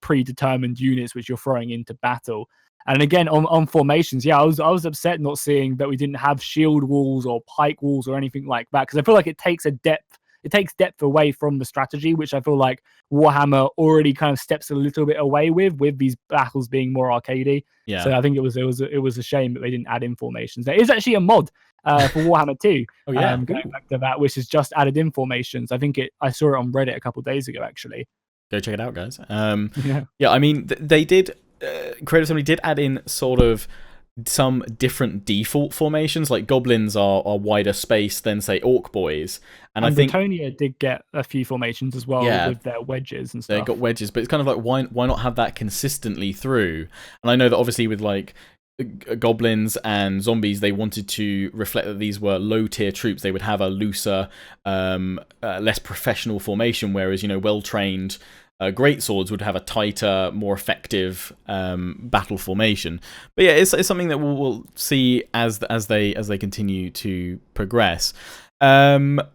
Speaker 2: predetermined units which you're throwing into battle. And again, on formations, yeah, I was upset not seeing that we didn't have shield walls or pike walls or anything like that, because I feel like it takes depth away from the strategy, which I feel like Warhammer already kind of steps a little bit away with these battles being more arcadey.
Speaker 1: Yeah.
Speaker 2: So I think it was a shame that they didn't add in formations. There is actually a mod for Warhammer 2.
Speaker 1: Oh yeah.
Speaker 2: Going back to that, which is just added in formations. I think I saw it on Reddit a couple of days ago, actually.
Speaker 1: Go check it out, guys. Yeah, I mean, they did. Creative Assembly did add in sort of some different default formations, like goblins are wider space than, say, orc boys. And I think
Speaker 2: Bretonnia did get a few formations as well, with their wedges and stuff.
Speaker 1: They got wedges, but it's kind of like, why not have that consistently through? And I know that obviously with like goblins and zombies, they wanted to reflect that these were low-tier troops. They would have a looser, less professional formation, whereas, well-trained greatswords would have a tighter, more effective battle formation. But yeah, it's something that we'll see as they continue to progress. The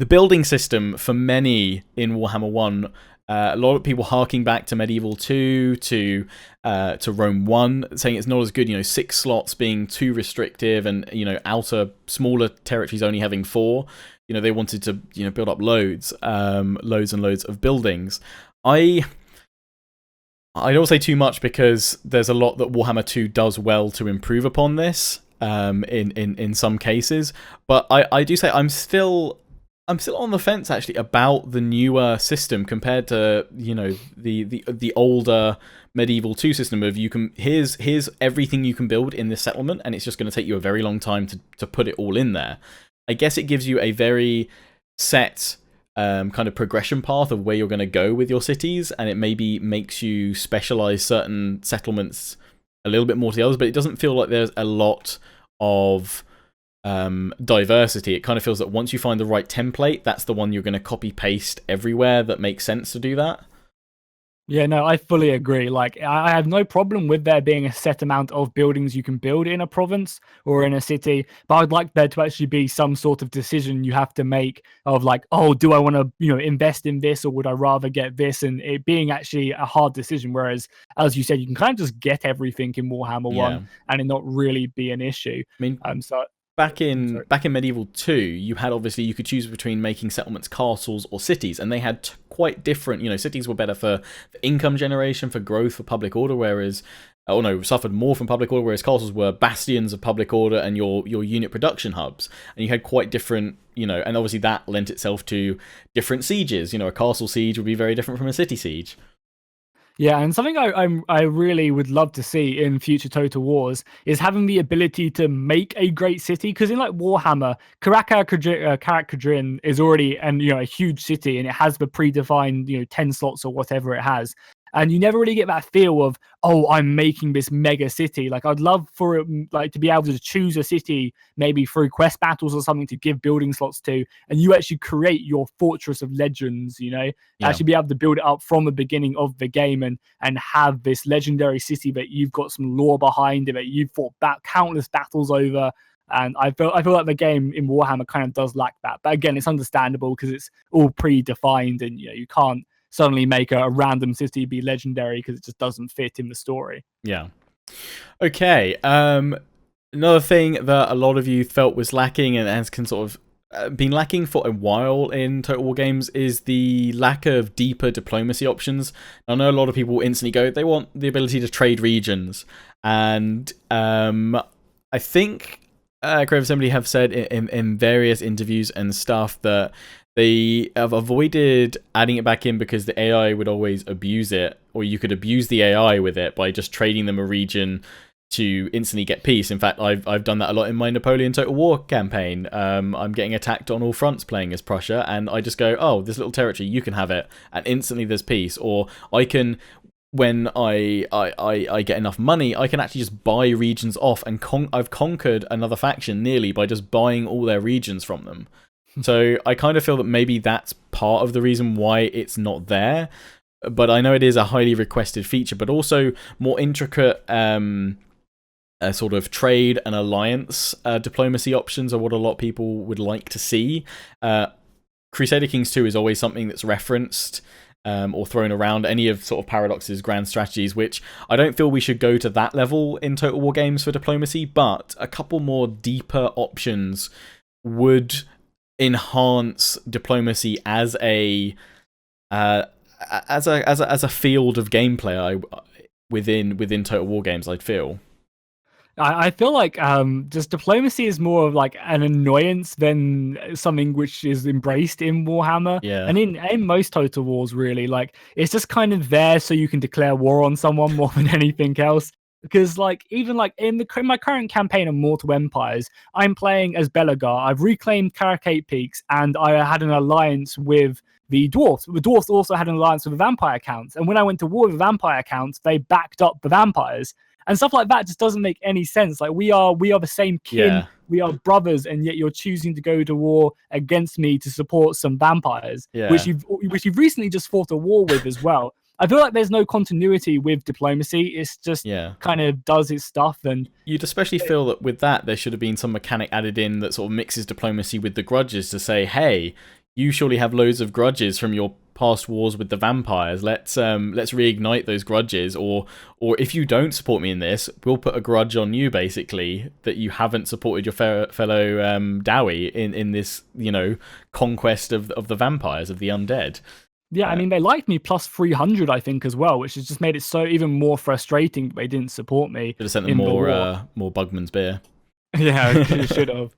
Speaker 1: building system for many in Warhammer 1, a lot of people harking back to Medieval 2, to Rome 1, saying it's not as good. 6 slots being too restrictive, and outer smaller territories only having 4. They wanted to build up loads and loads of buildings. I don't say too much, because there's a lot that Warhammer 2 does well to improve upon this in some cases, but I do say I'm still on the fence actually about the newer system compared to the older Medieval 2 system of here's everything you can build in this settlement, and it's just going to take you a very long time to put it all in there. I guess it gives you a very set kind of progression path of where you're going to go with your cities, and it maybe makes you specialize certain settlements a little bit more to the others, but it doesn't feel like there's a lot of diversity. It kind of feels that once you find the right template, that's the one you're going to copy paste everywhere that makes sense to do that.
Speaker 2: Yeah, no, I fully agree. Like, I have no problem with there being a set amount of buildings you can build in a province or in a city, but I'd like there to actually be some sort of decision you have to make of like, oh, do I want to, invest in this or would I rather get this? And it being actually a hard decision. Whereas, as you said, you can kind of just get everything in Warhammer
Speaker 1: Yeah.
Speaker 2: 1 and it not really be an issue.
Speaker 1: I mean,
Speaker 2: So,
Speaker 1: back
Speaker 2: I'm
Speaker 1: in
Speaker 2: sorry.
Speaker 1: Medieval 2, you had obviously you could choose between making settlements castles or cities, and they had quite different. Cities were better for income generation, for growth, for public order, whereas suffered more from public order, whereas castles were bastions of public order and your unit production hubs, and you had quite different. And obviously that lent itself to different sieges. A castle siege would be very different from a city siege.
Speaker 2: Yeah, and something I really would love to see in future Total Wars is having the ability to make a great city. Because in like Warhammer, Karak Kadrin is already a huge city, and it has the predefined 10 slots or whatever it has. And you never really get that feel of, oh, I'm making this mega city. Like, I'd love for it like to be able to choose a city maybe through quest battles or something to give building slots to, and you actually create your fortress of legends.
Speaker 1: Yeah.
Speaker 2: Actually be able to build it up from the beginning of the game and have this legendary city that you've got some lore behind it, that you've fought countless battles over. And I feel like the game in Warhammer kind of does lack that. But again, it's understandable because it's all predefined, and you can't suddenly make a random city be legendary because it just doesn't fit in the story.
Speaker 1: Yeah. Okay. Another thing that a lot of you felt was lacking and has can sort of been lacking for a while in Total War games is the lack of deeper diplomacy options. I know a lot of people instantly go, they want the ability to trade regions. And I think Creative Assembly have said in various interviews and stuff that they have avoided adding it back in because the AI would always abuse it, or you could abuse the AI with it by just trading them a region to instantly get peace. In fact, I've done that a lot in my Napoleon Total War campaign. I'm getting attacked on all fronts playing as Prussia, and I just go, oh, this little territory, you can have it, and instantly there's peace. Or I can, when I get enough money, I can actually just buy regions off, and I've conquered another faction nearly by just buying all their regions from them. So I kind of feel that maybe that's part of the reason why it's not there. But I know it is a highly requested feature, but also more intricate sort of trade and alliance diplomacy options are what a lot of people would like to see. Crusader Kings 2 is always something that's referenced or thrown around, any of sort of Paradox's grand strategies, which I don't feel we should go to that level in Total War games for diplomacy, but a couple more deeper options would enhance diplomacy as a field of gameplay within Total War games, I'd feel.
Speaker 2: I feel like just diplomacy is more of like an annoyance than something which is embraced in Warhammer.
Speaker 1: Yeah.
Speaker 2: And in most Total Wars, really, like it's just kind of there so you can declare war on someone more than anything else. Because like even like in my current campaign of Mortal Empires, I'm playing as Belagar. I've reclaimed Karakate Peaks, and I had an alliance with the dwarfs. The dwarfs also had an alliance with the vampire counts. And when I went to war with the vampire counts, they backed up the vampires. And stuff like that just doesn't make any sense. Like we are the same kin,
Speaker 1: Yeah.
Speaker 2: we are brothers, and yet you're choosing to go to war against me to support some vampires,
Speaker 1: Yeah.
Speaker 2: which you've recently just fought a war with as well. I feel like there's no continuity with diplomacy. It's just kind of does its stuff. And
Speaker 1: you'd especially feel that with that there should have been some mechanic added in that sort of mixes diplomacy with the grudges to say, hey, you surely have loads of grudges from your past wars with the vampires. Let's reignite those grudges, or if you don't support me in this, we'll put a grudge on you, basically, that you haven't supported your fellow Dowie in this conquest of the vampires, of the undead.
Speaker 2: Yeah, I mean, they liked me plus 300, I think, as well, which has just made it so even more frustrating that they didn't support me.
Speaker 1: Should have sent them more Bugman's beer.
Speaker 2: Yeah, should have.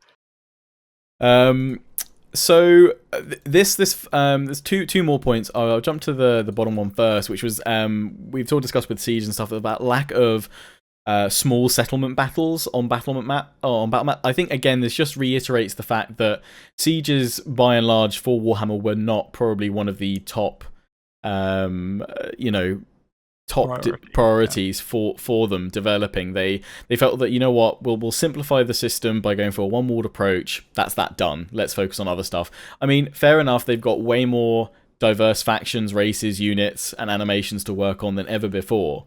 Speaker 1: So there's two more points. I'll jump to the bottom one first, which was we've all discussed with Siege and stuff about lack of small settlement battles on Battle Map. I think again this just reiterates the fact that Sieges by and large for Warhammer were not probably one of the top priorities for them developing. They felt that, we'll simplify the system by going for a one walled approach. That's that done. Let's focus on other stuff. I mean, fair enough, they've got way more diverse factions, races, units, and animations to work on than ever before.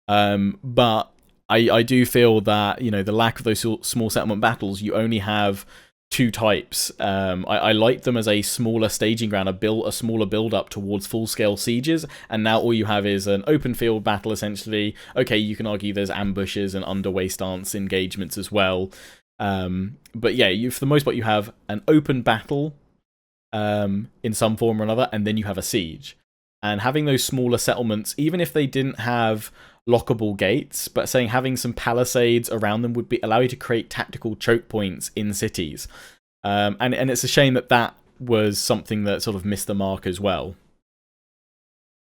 Speaker 1: But I do feel that, you know, the lack of those small settlement battles, you only have two types. I like them as a smaller staging ground, a smaller build up towards full-scale sieges, and now all you have is an open field battle essentially. Okay, you can argue there's ambushes and underway stance engagements as well, but yeah, for the most part you have an open battle in some form or another, and then you have a siege. And having those smaller settlements, even if they didn't have lockable gates, but having some palisades around them would allow you to create tactical choke points in cities. And it's a shame that was something that sort of missed the mark as well.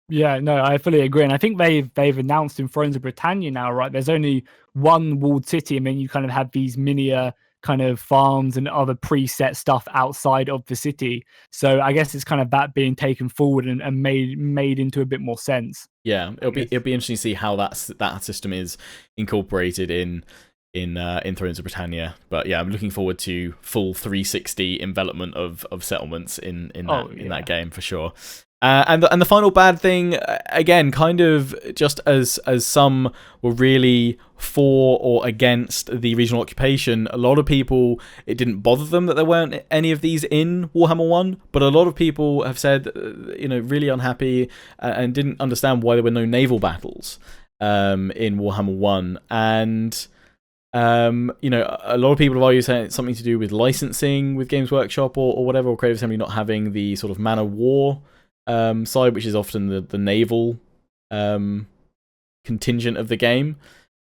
Speaker 2: Yeah, no, I fully agree, and I think they've announced in Thrones of Britannia now, right? There's only one walled city, and then you kind of have these miniature kind of farms and other preset stuff outside of the city. So I guess it's kind of that being taken forward and made into a bit more sense.
Speaker 1: Yeah, it'll be interesting to see how that system is incorporated in Thrones of Britannia. But yeah, I'm looking forward to full 360 envelopment of settlements in that game for sure. And the final bad thing, again, kind of just as some were really for or against the regional occupation, a lot of people, it didn't bother them that there weren't any of these in Warhammer 1, but a lot of people have said, you know, really unhappy and didn't understand why there were no naval battles in Warhammer 1. And you know, a lot of people have argued saying it's something to do with licensing with Games Workshop or whatever, or Creative Assembly not having the sort of man of war side, which is often the naval contingent of the game.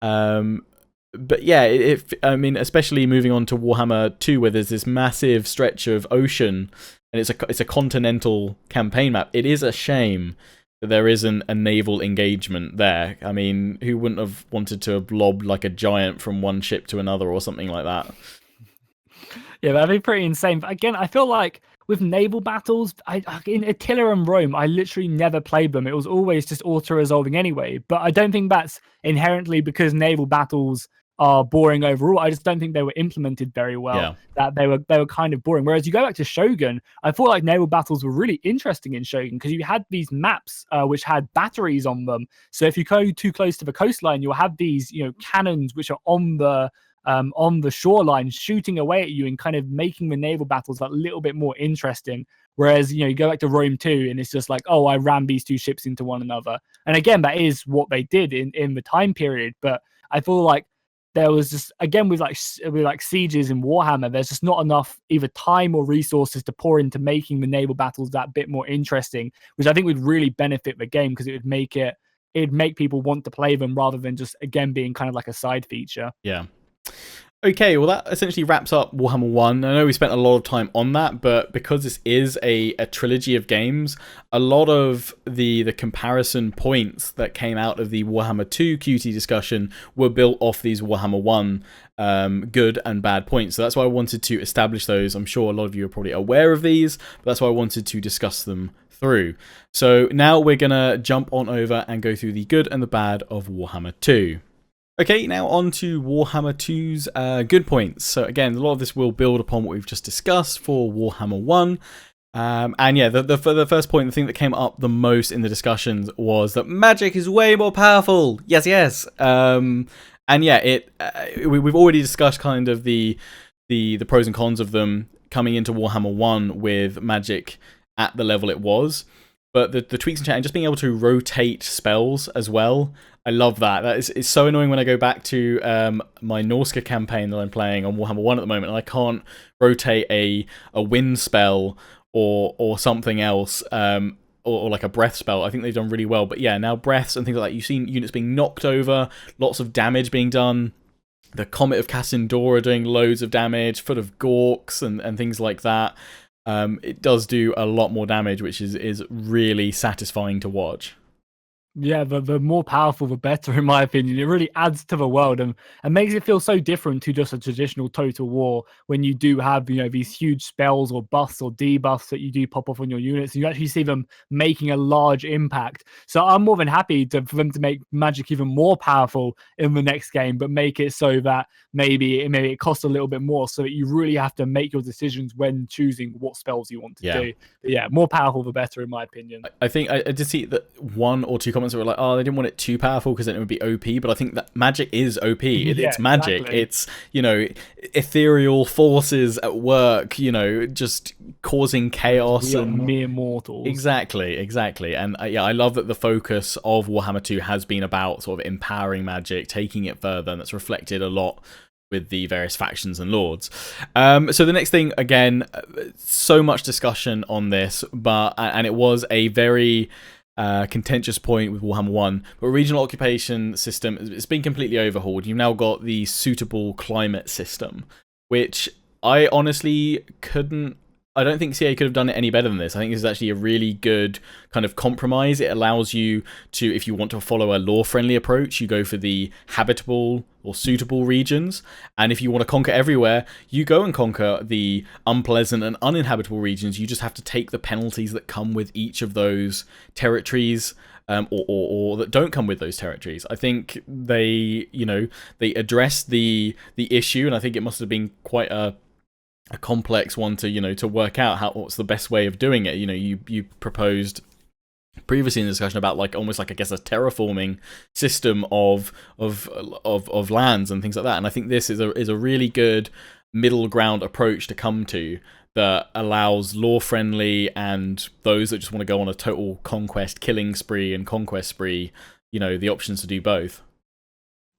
Speaker 1: But yeah, I mean, especially moving on to Warhammer 2, where there's this massive stretch of ocean, and it's a continental campaign map. It is a shame that there isn't a naval engagement there. I mean, who wouldn't have wanted to have lobbed like a giant from one ship to another or something like that?
Speaker 2: Yeah, that'd be pretty insane. But again, I feel like with naval battles, in Attila and Rome, I literally never played them. It was always just auto-resolving anyway. But I don't think that's inherently because naval battles are boring overall. I just don't think they were implemented very well.
Speaker 1: Yeah.
Speaker 2: That they were kind of boring. Whereas you go back to Shogun, I thought like naval battles were really interesting in Shogun because you had these maps which had batteries on them. So if you go too close to the coastline, you'll have these, you know, cannons which are on the shoreline shooting away at you and kind of making the naval battles a little bit more interesting. Whereas, you know, you go back to Rome 2 and it's just like, oh, I ram these two ships into one another. And again, that is what they did in the time period. But I feel like there was just, again, with like sieges in Warhammer, there's just not enough either time or resources to pour into making the naval battles that bit more interesting, which I think would really benefit the game because it'd make people want to play them rather than just, again, being kind of like a side feature.
Speaker 1: Yeah. Okay, well that essentially wraps up Warhammer 1. I know we spent a lot of time on that, but because this is a trilogy of games, a lot of the comparison points that came out of the Warhammer 2 Qutee discussion were built off these Warhammer 1 good and bad points. So that's why I wanted to establish those. I'm sure a lot of you are probably aware of these, but that's why I wanted to discuss them through. So now we're going to jump on over and go through the good and the bad of Warhammer 2. Okay, now on to Warhammer 2's good points. So again, a lot of this will build upon what we've just discussed for Warhammer 1. And yeah, the first point, the thing that came up the most in the discussions was that magic is way more powerful. Yes, yes. And yeah, we've already discussed kind of the pros and cons of them coming into Warhammer 1 with magic at the level it was. But the tweaks and chat and just being able to rotate spells as well, I love that. It's so annoying when I go back to my Norska campaign that I'm playing on Warhammer 1 at the moment, and I can't rotate a wind spell or something else, or like a breath spell. I think they've done really well. But yeah, now breaths and things like that, you've seen units being knocked over, lots of damage being done. The Comet of Cassandora doing loads of damage, Foot of Gorks and things like that. It does do a lot more damage, which is really satisfying to watch.
Speaker 2: Yeah, the more powerful, the better, in my opinion. It really adds to the world and makes it feel so different to just a traditional Total War when you do have, these huge spells or buffs or debuffs that you do pop off on your units. And you actually see them making a large impact. So I'm more than happy for them to make Magic even more powerful in the next game, but make it so that maybe it costs a little bit more so that you really have to make your decisions when choosing what spells you want to do. But yeah, more powerful, the better, in my opinion.
Speaker 1: I think I did see that one or two comments were like, oh, they didn't want it too powerful because then it would be OP, but I think that magic is OP. It's magic.
Speaker 2: Exactly.
Speaker 1: It's, ethereal forces at work, just causing chaos.
Speaker 2: We are mere mortals.
Speaker 1: Exactly. And I love that the focus of Warhammer 2 has been about sort of empowering magic, taking it further, and that's reflected a lot with the various factions and lords. So the next thing, again, so much discussion on this, and it was a very contentious point with Warhammer 1, but regional occupation system, it's been completely overhauled. You've now got the suitable climate system, which I honestly I don't think CA could have done it any better than this. I think this is actually a really good kind of compromise. It allows you to, if you want to follow a lore-friendly approach, you go for the habitable or suitable regions. And if you want to conquer everywhere, you go and conquer the unpleasant and uninhabitable regions. You just have to take the penalties that come with each of those territories, or that don't come with those territories. I think they addressed the issue, and I think it must have been quite a complex one to work out what's the best way of doing it. You proposed previously in the discussion about almost like I guess a terraforming system of lands and things like that. And I think this is a really good middle ground approach to come to that allows lore friendly and those that just want to go on a total conquest killing spree and conquest spree, the options to do both.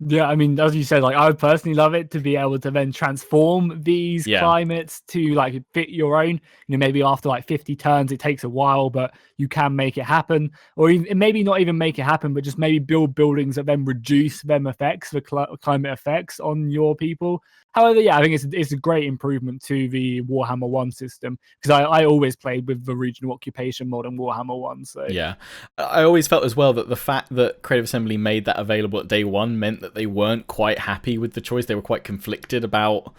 Speaker 2: Yeah, I mean, as you said, I would personally love it to be able to then transform these climates to fit your own. Maybe after 50 turns, it takes a while, but you can make it happen. Or even, maybe not even make it happen, but just maybe build buildings that then reduce them effects, the climate effects on your people. However, yeah, I think it's a great improvement to the Warhammer 1 system, because I always played with the regional occupation mod in Warhammer 1. So
Speaker 1: yeah, I always felt as well that the fact that Creative Assembly made that available at day one meant that they weren't quite happy with the choice. They were quite conflicted about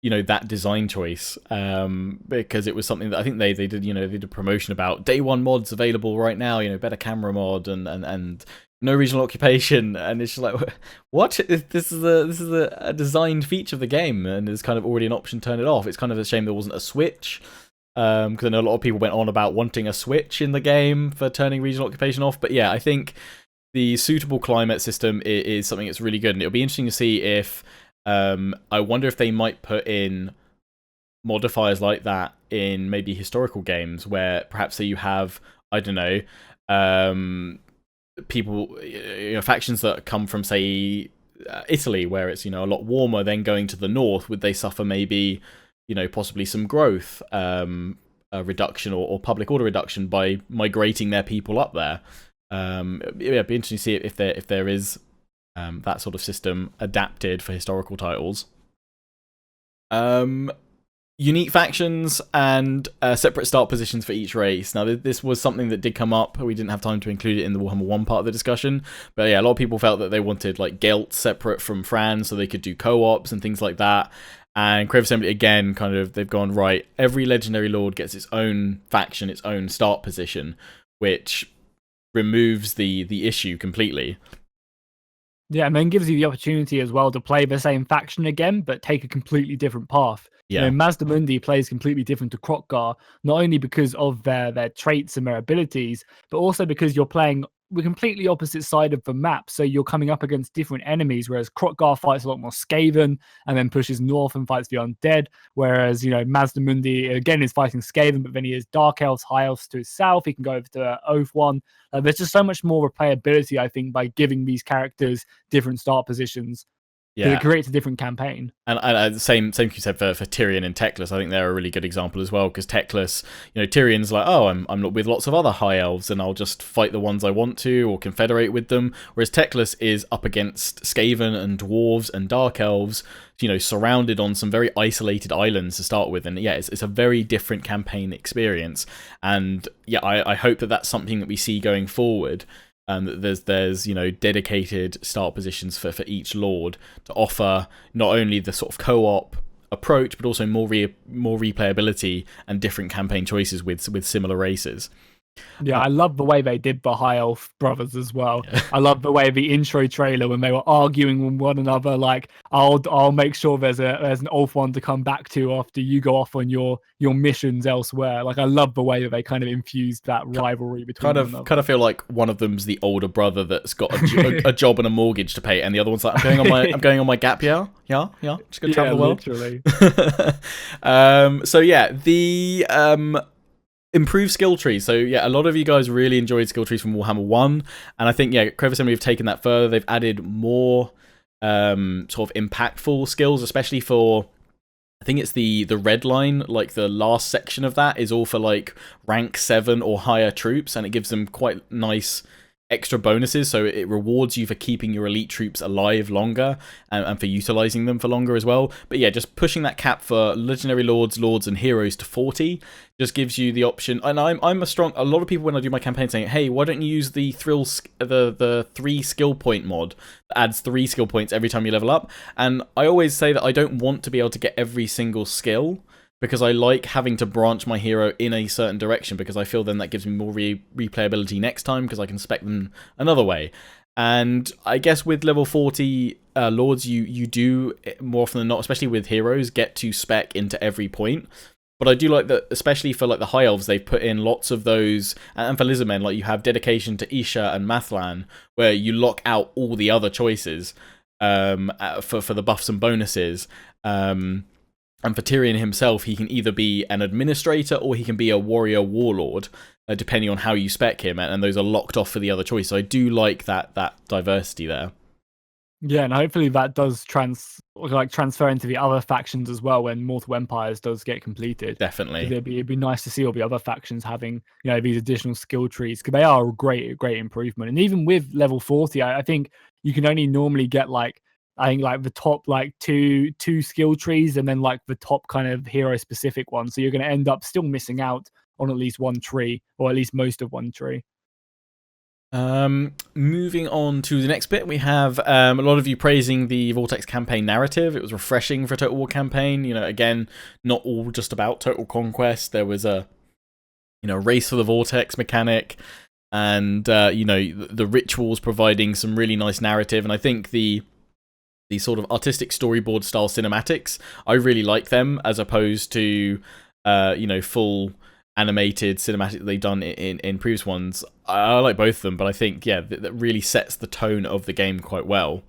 Speaker 1: that design choice, because it was something that I think they did they did a promotion about day one mods available right now, better camera mod and no regional occupation, and it's just like, what? This is a designed feature of the game, and there's kind of already an option to turn it off. It's kind of a shame there wasn't a switch, because I know a lot of people went on about wanting a switch in the game for turning regional occupation off. But yeah, I think the suitable climate system is something that's really good, and it'll be interesting to see if I wonder if they might put in modifiers like that in maybe historical games, where perhaps say you have, I don't know, people, factions that come from say Italy, where it's a lot warmer, then going to the north, would they suffer maybe possibly some growth reduction or public order reduction by migrating their people up there? It'd be interesting to see if there is that sort of system adapted for historical titles. Unique factions and separate start positions for each race. Now, this was something that did come up. We didn't have time to include it in the Warhammer 1 part of the discussion. But yeah, a lot of people felt that they wanted Gelt separate from Fran so they could do co-ops and things like that. And Creative Assembly, again, they've gone, right, every Legendary Lord gets its own faction, its own start position, which removes the issue completely.
Speaker 2: Yeah, and then gives you the opportunity as well to play the same faction again, but take a completely different path.
Speaker 1: Yeah.
Speaker 2: Mazdamundi plays completely different to Kroq-Gar, not only because of their traits and their abilities, but also because you're playing the completely opposite side of the map. So you're coming up against different enemies, whereas Kroq-Gar fights a lot more Skaven and then pushes north and fights the undead. Whereas, Mazdamundi, again, is fighting Skaven, but then he has Dark Elves, High Elves to his south. He can go over to Oath One. There's just so much more replayability, I think, by giving these characters different start positions. Yeah, it creates a different campaign.
Speaker 1: And same you said for Tyrion and Teclis. I think they're a really good example as well, because Teclis, Tyrion's like, oh, I'm not with lots of other high elves, and I'll just fight the ones I want to or confederate with them. Whereas Teclis is up against Skaven and dwarves and dark elves, surrounded on some very isolated islands to start with. And yeah, it's a very different campaign experience. And yeah, I hope that that's something that we see going forward. There's dedicated start positions for each lord to offer not only the sort of co-op approach, but also more replayability and different campaign choices with similar races.
Speaker 2: Yeah, I love the way they did the High Elf brothers as well. Yeah. I love the way the intro trailer when they were arguing with one another, like I'll make sure there's an elf one to come back to after you go off on your missions elsewhere. Like I love the way that they kind of infused that rivalry between them.
Speaker 1: Kind of feel like one of them's the older brother that's got a job and a mortgage to pay, and the other one's like, I'm going on my gap year. Yeah, just gonna travel the world.
Speaker 2: Literally.
Speaker 1: So yeah, the improved skill trees. So yeah, a lot of you guys really enjoyed skill trees from Warhammer 1, and I think Crevice Assembly have taken that further. They've added more sort of impactful skills, especially for, I think it's the red line, like the last section of that is all for like rank 7 or higher troops, and it gives them quite nice extra bonuses, so it rewards you for keeping your elite troops alive longer and for utilizing them for longer as well. But yeah, just pushing that cap for legendary lords, and heroes to 40 just gives you the option. And a lot of people when I do my campaign saying, hey, why don't you use the the 3 skill point mod that adds 3 skill points every time you level up? And I always say that I don't want to be able to get every single skill, because I like having to branch my hero in a certain direction, because I feel then that gives me more replayability next time, because I can spec them another way. And I guess with level 40 lords, you do more often than not, especially with heroes, get to spec into every point. But I do like that, especially for like the high elves, they've put in lots of those, and for lizardmen, like you have dedication to Isha and Mathlan, where you lock out all the other choices for the buffs and bonuses. And for Tyrion himself, he can either be an administrator or he can be a warrior warlord, depending on how you spec him, and those are locked off for the other choice. So I do like that diversity there.
Speaker 2: Yeah, and hopefully that does transfer into the other factions as well when Mortal Empires does get completed.
Speaker 1: Definitely,
Speaker 2: it'd be nice to see all the other factions having these additional skill trees, because they are a great improvement. And even with level 40, I think you can only normally get the top two skill trees, and then like the top kind of hero specific one. So you're going to end up still missing out on at least one tree, or at least most of one tree.
Speaker 1: Moving on to the next bit, we have a lot of you praising the Vortex campaign narrative. It was refreshing for a Total War campaign. Again, not all just about total conquest. There was a race for the Vortex mechanic, and the rituals providing some really nice narrative. And I think the sort of artistic storyboard style cinematics, I really like them, as opposed to full animated cinematic that they've done in previous ones. I like both of them, but I think that really sets the tone of the game quite well.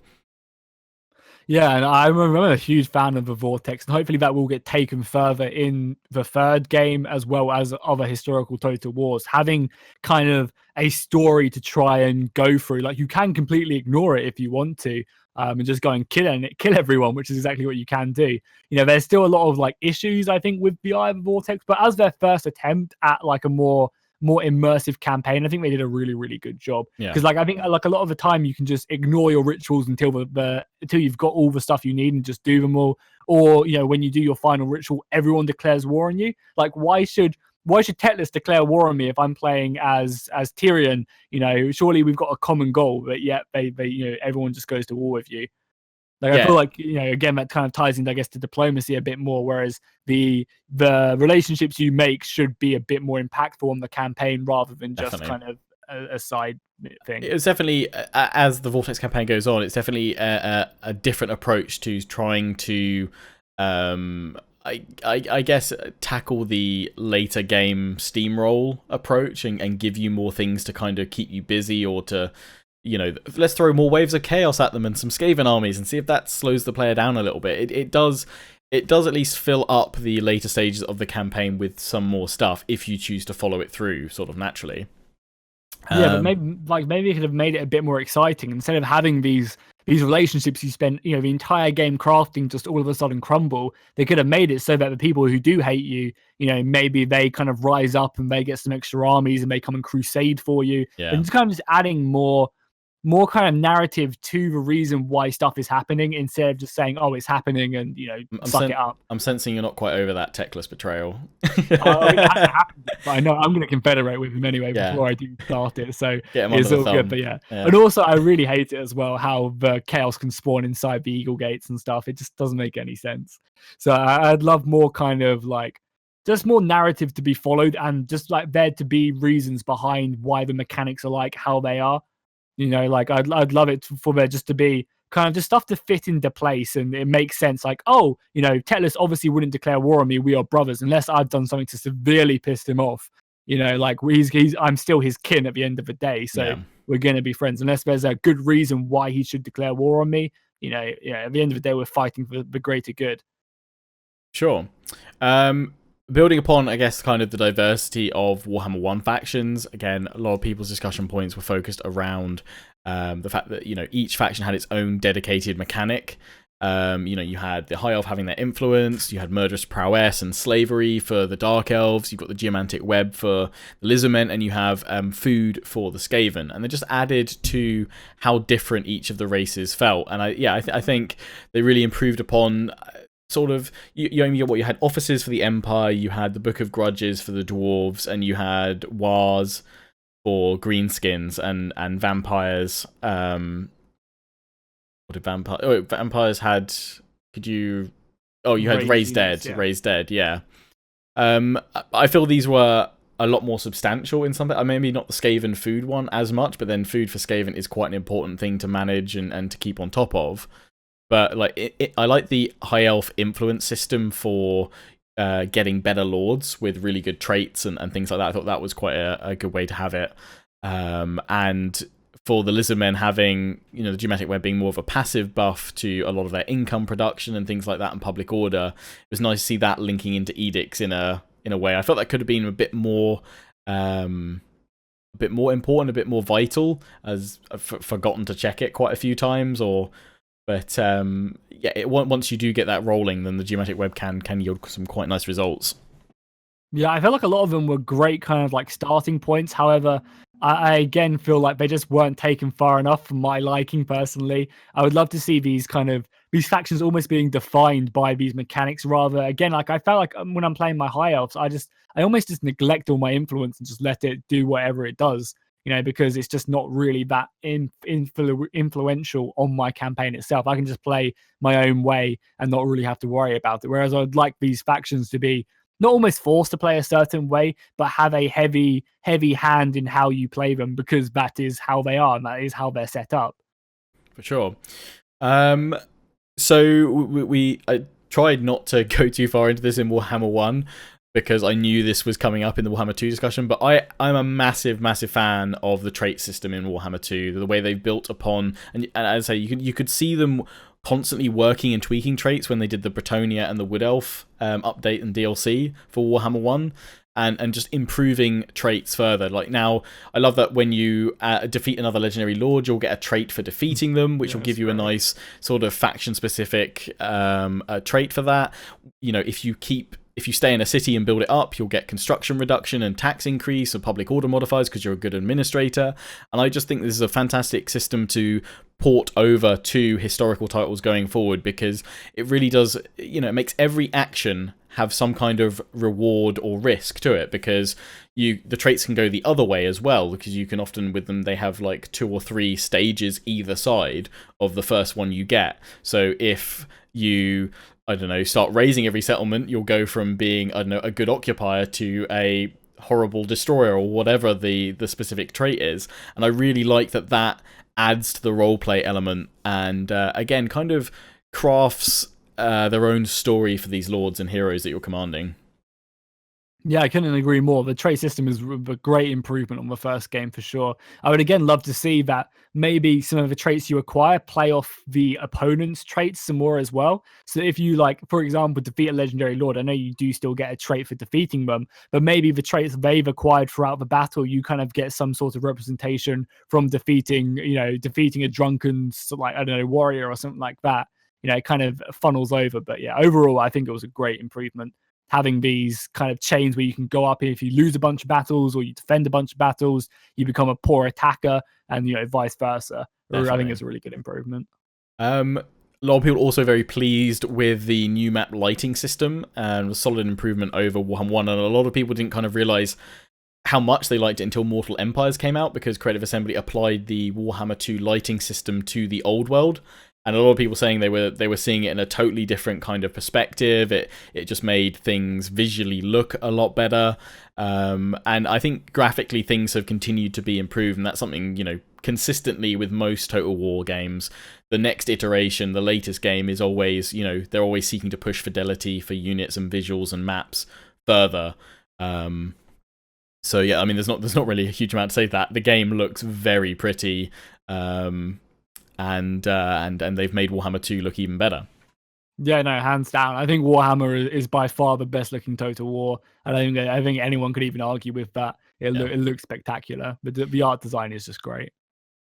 Speaker 2: Yeah, and I'm a huge fan of the Vortex, and hopefully that will get taken further in the third game, as well as other historical Total Wars, having kind of a story to try and go through. Like, you can completely ignore it if you want to, and just go and kill everyone, which is exactly what you can do. There's still a lot of issues, I think, with the Eye of the Vortex, but as their first attempt at a more immersive campaign, I think they did a really, really good job. Because I think a lot of the time you can just ignore your rituals until until you've got all the stuff you need and just do them all. Or when you do your final ritual, everyone declares war on you. Why should Tetris declare war on me if I'm playing as Tyrion? Surely we've got a common goal, but yet they everyone just goes to war with you. I feel like, again, that kind of ties into, I guess, to diplomacy a bit more, whereas the relationships you make should be a bit more impactful on the campaign rather than just kind of a side thing.
Speaker 1: It's definitely, as the Vortex campaign goes on, it's definitely a different approach to trying to, I guess, tackle the later game steamroll approach and give you more things to kind of keep you busy, or to let's throw more waves of chaos at them and some Skaven armies and see if that slows the player down a little bit. It does at least fill up the later stages of the campaign with some more stuff if you choose to follow it through sort of naturally.
Speaker 2: But maybe it could have made it a bit more exciting, instead of having these relationships you spend the entire game crafting just all of a sudden crumble. They could have made it so that the people who do hate you, maybe they kind of rise up and they get some extra armies and they come and crusade for you. And just kind of just adding more more kind of narrative to the reason why stuff is happening, instead of just saying, "Oh, it's happening," and suck it up.
Speaker 1: I'm sensing you're not quite over that techless betrayal.
Speaker 2: I mean, it hasn't happened yet, but I know I'm going to confederate with him anyway before I do start it, so it's all good. But yeah, and also I really hate it as well how the chaos can spawn inside the Eagle Gates and stuff. It just doesn't make any sense. So I'd love more kind of like just more narrative to be followed, and just like there to be reasons behind why the mechanics are like how they are. Like I'd love it for there just to be kind of just stuff to fit into place, and it makes sense. Like, oh, Teclis obviously wouldn't declare war on me. We are brothers, unless I've done something to severely piss him off. Like I'm still his kin at the end of the day, so we're gonna be friends unless there's a good reason why he should declare war on me. At the end of the day, we're fighting for the greater good.
Speaker 1: Sure. Building upon, I guess, kind of the diversity of Warhammer 1 factions, again, a lot of people's discussion points were focused around the fact that, each faction had its own dedicated mechanic. You had the High Elf having their influence, you had Murderous Prowess and Slavery for the Dark Elves, you've got the Geomantic Web for the Lizardmen, and you have Food for the Skaven. And they just added to how different each of the races felt. And I think they really improved upon... sort of, you had offices for the Empire, you had the Book of Grudges for the Dwarves, and you had Wars for Greenskins and Vampires. What did Vampires had? You had Raised Dead. Yeah. Raised Dead, yeah. I feel these were a lot more substantial in something. Maybe not the Skaven food one as much, but then food for Skaven is quite an important thing to manage and to keep on top of. But like I like the High Elf influence system for getting better lords with really good traits and things like that. I thought that was quite a good way to have it. And for the Lizardmen having, the Geomantic Web being more of a passive buff to a lot of their income production and things like that and public order, it was nice to see that linking into edicts in a way. I felt that could have been a bit more important, a bit more vital, as I've forgotten to check it quite a few times But once you do get that rolling, then the Geomantic Web can yield some quite nice results.
Speaker 2: Yeah, I feel like a lot of them were great kind of like starting points. However, I again feel like they just weren't taken far enough for my liking personally. I would love to see these factions almost being defined by these mechanics rather. Again, like I felt like when I'm playing my High Elves, I almost just neglect all my influence and just let it do whatever it does. Because it's just not really that influential on my campaign itself. I can just play my own way and not really have to worry about it. Whereas I'd like these factions to be not almost forced to play a certain way, but have a heavy hand in how you play them, because that is how they are and that is how they're set up.
Speaker 1: For sure. So I tried not to go too far into this in Warhammer 1, because I knew this was coming up in the Warhammer 2 discussion, but I'm a massive, massive fan of the trait system in Warhammer 2, the way they've built upon, and as I say, you could see them constantly working and tweaking traits when they did the Bretonia and the Wood Elf update and DLC for Warhammer 1, and just improving traits further. Like now, I love that when you defeat another legendary lord, you'll get a trait for defeating them, which will give you a nice sort of faction-specific trait for that. If you stay in a city and build it up, you'll get construction reduction and tax increase or public order modifiers because you're a good administrator. And I just think this is a fantastic system to port over to historical titles going forward, because it really does, it makes every action have some kind of reward or risk to it, because the traits can go the other way as well, because you can often, with them, they have like 2 or 3 stages either side of the first one you get. So if you... start raising every settlement, you'll go from being, a good occupier to a horrible destroyer or whatever the specific trait is. And I really like that adds to the roleplay element and, again, kind of crafts their own story for these lords and heroes that you're commanding.
Speaker 2: Yeah, I couldn't agree more. The trait system is a great improvement on the first game for sure. I would again love to see that maybe some of the traits you acquire play off the opponent's traits some more as well. So if you, like, for example, defeat a legendary lord, I know you do still get a trait for defeating them, but maybe the traits they've acquired throughout the battle, you kind of get some sort of representation from defeating a drunken, warrior or something like that. It kind of funnels over. But yeah, overall, I think it was a great improvement, having these kind of chains where you can go up, and if you lose a bunch of battles or you defend a bunch of battles, you become a poor attacker, and vice versa. I think it's a really good improvement.
Speaker 1: A lot of people also very pleased with the new map lighting system and a solid improvement over Warhammer 1. And a lot of people didn't kind of realize how much they liked it until Mortal Empires came out, because Creative Assembly applied the Warhammer 2 lighting system to the old world. And a lot of people saying they were seeing it in a totally different kind of perspective. It just made things visually look a lot better. And I think graphically things have continued to be improved, and that's something, you know, consistently with most Total War games. The next iteration, the latest game, is always, you know, they're always seeking to push fidelity for units and visuals and maps further. So yeah, I mean, there's not really a huge amount to say to that. The game looks very pretty, and they've made Warhammer 2 look even better.
Speaker 2: Yeah, no, hands down. I think Warhammer is by far the best looking Total War. I think anyone could even argue with that. It looks spectacular. But the art design is just great.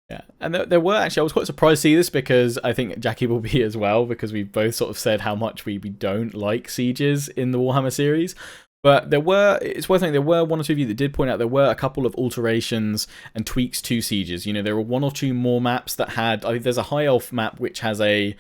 Speaker 1: Yeah, and there were actually, I was quite surprised to see this, because I think Jackie will be as well, because we both sort of said how much we don't like sieges in the Warhammer series. But it's worth noting, there were one or two of you that did point out there were a couple of alterations and tweaks to sieges. You know, there were one or two more maps that had, I think there's a High Elf map which has a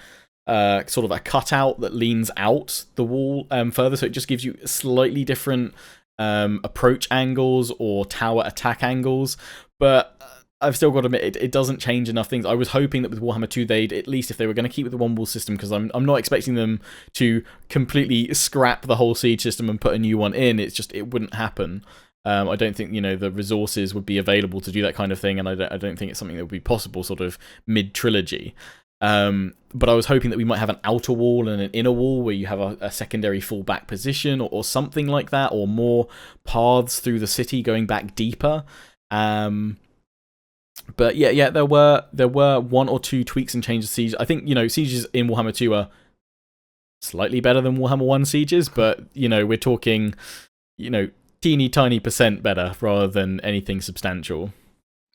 Speaker 1: sort of a cutout that leans out the wall further, so it just gives you slightly different approach angles or tower attack angles. But I've still got to admit, it doesn't change enough things. I was hoping that with Warhammer 2, they'd, at least if they were going to keep with the one wall system, because I'm not expecting them to completely scrap the whole siege system and put a new one in. It's just, it wouldn't happen. I don't think, you know, the resources would be available to do that kind of thing, and I don't think it's something that would be possible sort of mid-trilogy. But I was hoping that we might have an outer wall and an inner wall where you have a secondary fallback position or something like that, or more paths through the city going back deeper. But yeah, there were one or two tweaks and changes to Siege. I think, you know, sieges in Warhammer 2 are slightly better than Warhammer 1 sieges, but, you know, we're talking, you know, teeny tiny % better rather than anything substantial.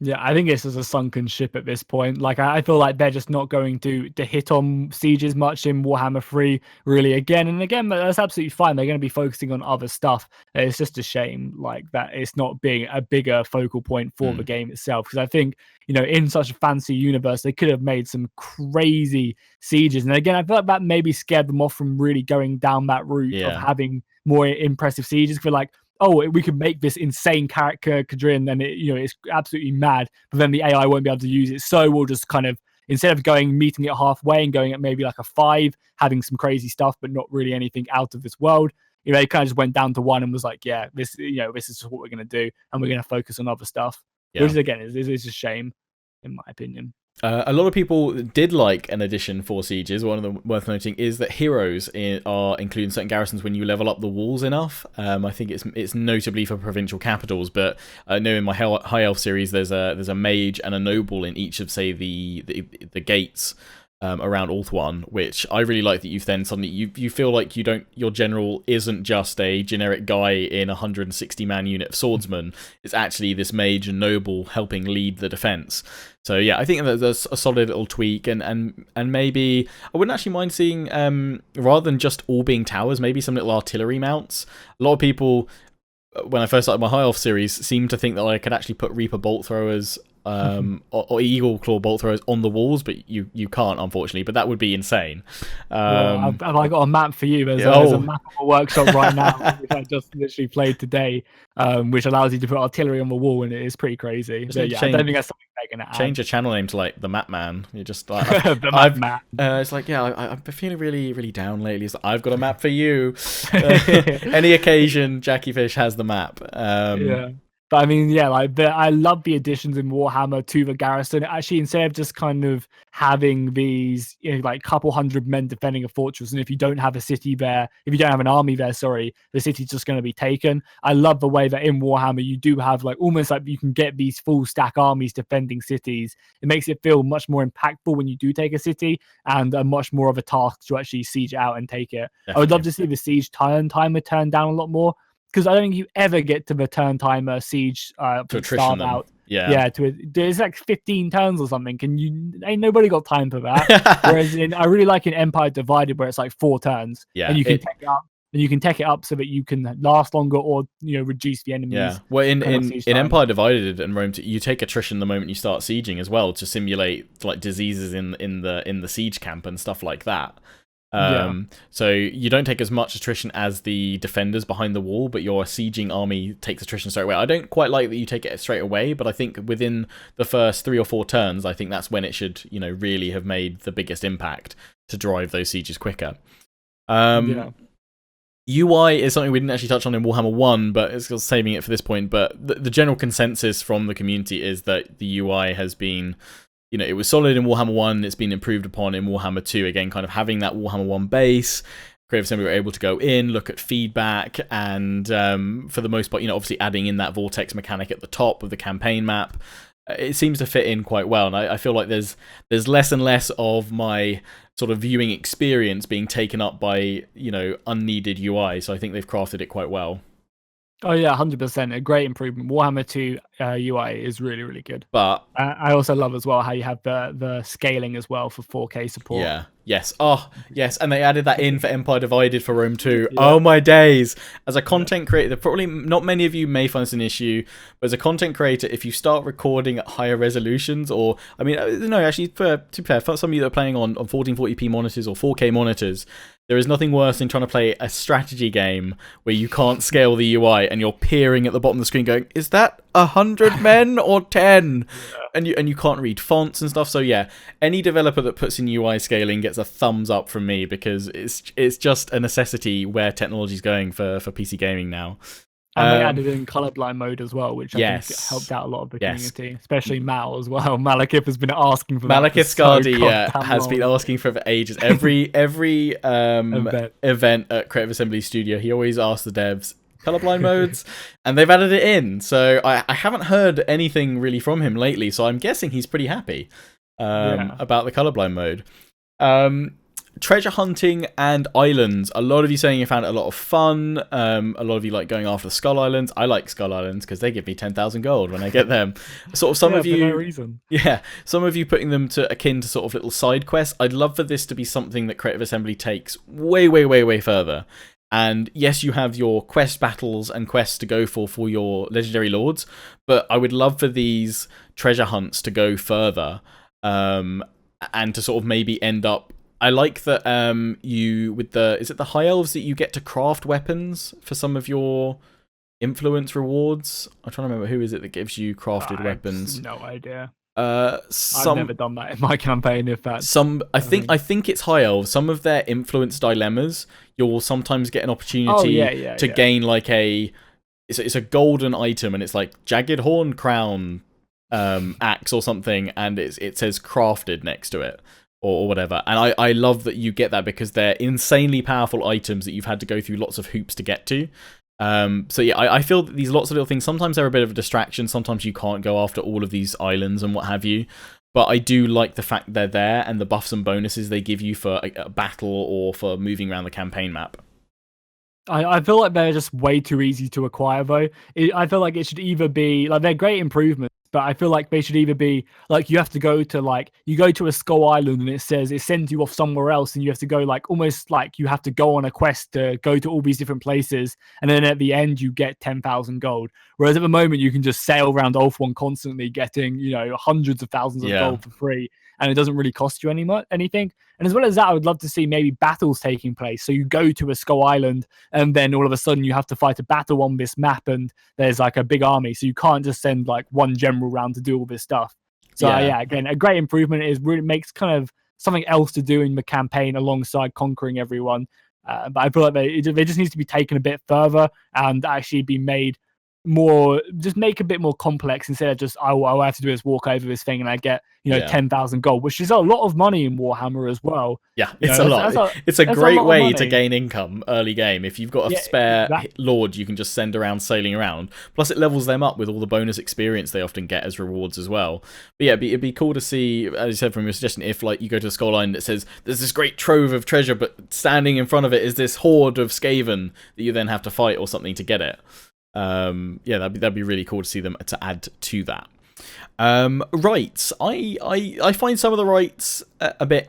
Speaker 2: Yeah, I think this is a sunken ship at this point. Like, I feel like they're just not going to hit on sieges much in Warhammer 3, really, again. And again, that's absolutely fine. They're going to be focusing on other stuff. It's just a shame, like, that it's not being a bigger focal point for the game itself. Because I think, you know, in such a fancy universe, they could have made some crazy sieges. And again, I feel like that maybe scared them off from really going down that route of having more impressive sieges. For like, oh, we could make this insane character Qutee, and it, you know, it's absolutely mad, but then the AI won't be able to use it. So we'll just kind of, instead of meeting it halfway and going at maybe like a 5, having some crazy stuff, but not really anything out of this world, you know, it kind of just went down to 1 and was like, yeah, this is what we're going to do, and we're going to focus on other stuff. Which is, again, is a shame, in my opinion.
Speaker 1: A lot of people did like an addition for sieges. One of them worth noting is that heroes are included in certain garrisons when you level up the walls enough. I think it's notably for provincial capitals, but I know in my High Elf series there's a mage and a noble in each of, say, the gates around Ulthuan, which I really like, that you've then suddenly you feel like your general isn't just a generic guy in a 160-man unit of swordsmen. It's actually this mage and noble helping lead the defense. So yeah, I think there's a solid little tweak, and maybe I wouldn't actually mind seeing, rather than just all being towers, maybe some little artillery mounts. A lot of people, when I first started my High Elf series, seemed to think that I could actually put Reaper bolt throwers or Eagle Claw bolt throwers on the walls, but you can't, unfortunately. But that would be insane.
Speaker 2: Have I got a map for you? There's a map of a workshop right now, which I just literally played today, which allows you to put artillery on the wall, and it is pretty crazy. So, yeah, I don't think that's something they're going to
Speaker 1: change your channel name to like the Map Man. You're just like
Speaker 2: the Map Man.
Speaker 1: It's like, yeah, I'm feeling really, really down lately. It's like, I've got a map for you. Any occasion, Jackie Fish has the map.
Speaker 2: Yeah. But I mean, yeah, like I love the additions in Warhammer to the garrison. Actually, instead of just kind of having these, you know, like couple hundred men defending a fortress, and if you don't have a city there, if you don't have an army there, sorry, the city's just going to be taken. I love the way that in Warhammer you do have like almost like you can get these full stack armies defending cities. It makes it feel much more impactful when you do take a city, and a much more of a task to actually siege it out and take it. Definitely. I would love to see the siege timer turn down a lot more, because I don't think you ever get to the turn timer siege
Speaker 1: to attrition out.
Speaker 2: Yeah, it's like 15 turns or something. Ain't nobody got time for that. Whereas I really like in Empire Divided, where it's like 4 turns, and you can take it up and you can tech it up so that you can last longer or reduce the enemies.
Speaker 1: Yeah, well,
Speaker 2: kind of siege
Speaker 1: in
Speaker 2: time.
Speaker 1: Empire Divided and Rome 2, you take attrition the moment you start sieging as well to simulate like diseases in the siege camp and stuff like that. So you don't take as much attrition as the defenders behind the wall, but your sieging army takes attrition straight away. I don't quite like that you take it straight away, but I think within the first 3 or 4 turns, I think that's when it should, really have made the biggest impact to drive those sieges quicker. UI is something we didn't actually touch on in Warhammer 1, but it's saving it for this point. But the general consensus from the community is that the UI has been, it was solid in Warhammer 1, it's been improved upon in Warhammer 2. Again, kind of having that Warhammer 1 base, Creative Assembly were able to go in, look at feedback, and for the most part, obviously adding in that Vortex mechanic at the top of the campaign map. It seems to fit in quite well, and I feel like there's less and less of my sort of viewing experience being taken up by, unneeded UI, so I think they've crafted it quite well.
Speaker 2: Oh yeah, 100%. A great improvement. Warhammer 2 UI is really, really good.
Speaker 1: But
Speaker 2: I also love as well how you have the scaling as well for 4K support.
Speaker 1: Yeah. Yes. Oh, yes. And they added that in for Empire Divided for Rome 2. Yeah. Oh my days. As a content creator, probably not many of you may find this an issue, but as a content creator, if you start recording at higher resolutions, or, I mean, no, actually, to be fair, for some of you that are playing on 1440p monitors or 4K monitors, there is nothing worse than trying to play a strategy game where you can't scale the UI and you're peering at the bottom of the screen going, is that 100 men or 10? Yeah. And you can't read fonts and stuff. So yeah, any developer that puts in UI scaling gets a thumbs up from me, because it's just a necessity where technology is going for PC gaming now.
Speaker 2: And they added in colorblind mode as well, which I think helped out a lot of the community, especially Mal as well. Malekith has been asking for that.
Speaker 1: Malekith Skadi has been asking for ages. Every event at Creative Assembly Studio, he always asks the devs, colorblind modes, and they've added it in. So I haven't heard anything really from him lately, so I'm guessing he's pretty happy about the colorblind mode. Treasure hunting and islands. A lot of you saying you found it a lot of fun. A lot of you like going after the Skull Islands. I like Skull Islands because they give me 10,000 gold when I get them. Sort of some of you,
Speaker 2: for no reason.
Speaker 1: Yeah, some of you putting them to akin to sort of little side quests. I'd love for this to be something that Creative Assembly takes way, way, way, way further. And yes, you have your quest battles and quests to go for your legendary lords, but I would love for these treasure hunts to go further, and to sort of maybe end up. I like that is it the High Elves that you get to craft weapons for some of your influence rewards? I'm trying to remember who is it that gives you crafted weapons.
Speaker 2: No idea.
Speaker 1: I've
Speaker 2: never done that in my campaign. If that's
Speaker 1: I think it's High Elves. Some of their influence dilemmas, you'll sometimes get an opportunity to gain like it's a golden item, and it's like Jagged Horn Crown axe or something, and it says crafted next to it. Or whatever, and I love that you get that, because they're insanely powerful items that you've had to go through lots of hoops to get to. So yeah, I feel that these lots of little things, sometimes they're a bit of a distraction, sometimes you can't go after all of these islands and what have you, but I do like the fact they're there and the buffs and bonuses they give you for a battle or for moving around the campaign map.
Speaker 2: I feel like they're just way too easy to acquire, though. I feel like it should either be like, they're great improvements, but I feel like they should either be like, you have to go to a Skull Island and it sends you off somewhere else, and you have to go like almost like you have to go on a quest to go to all these different places, and then at the end you get 10,000 gold. Whereas at the moment you can just sail around Ulthuan constantly getting hundreds of thousands of gold for free, and it doesn't really cost you anything. And as well as that, I would love to see maybe battles taking place. So you go to a Skull Island, and then all of a sudden you have to fight a battle on this map, and there's like a big army. So you can't just send like one general round to do all this stuff. So again, a great improvement. Is really makes kind of something else to do in the campaign alongside conquering everyone. But I feel like they just needs to be taken a bit further and actually be made more, just make a bit more complex, instead of just all I have to do is walk over this thing and I get 10,000 gold, which is a lot of money in Warhammer as well.
Speaker 1: Yeah, it's a lot. It's a great way to gain income early game. If you've got a spare lord, you can just send around sailing around. Plus, it levels them up with all the bonus experience they often get as rewards as well. But yeah, it'd be cool to see, as you said from your suggestion, if like you go to a Skull Island that says there's this great trove of treasure, but standing in front of it is this horde of Skaven that you then have to fight or something to get it. That'd be really cool to see them to add to that. Rights. I find some of the rights a bit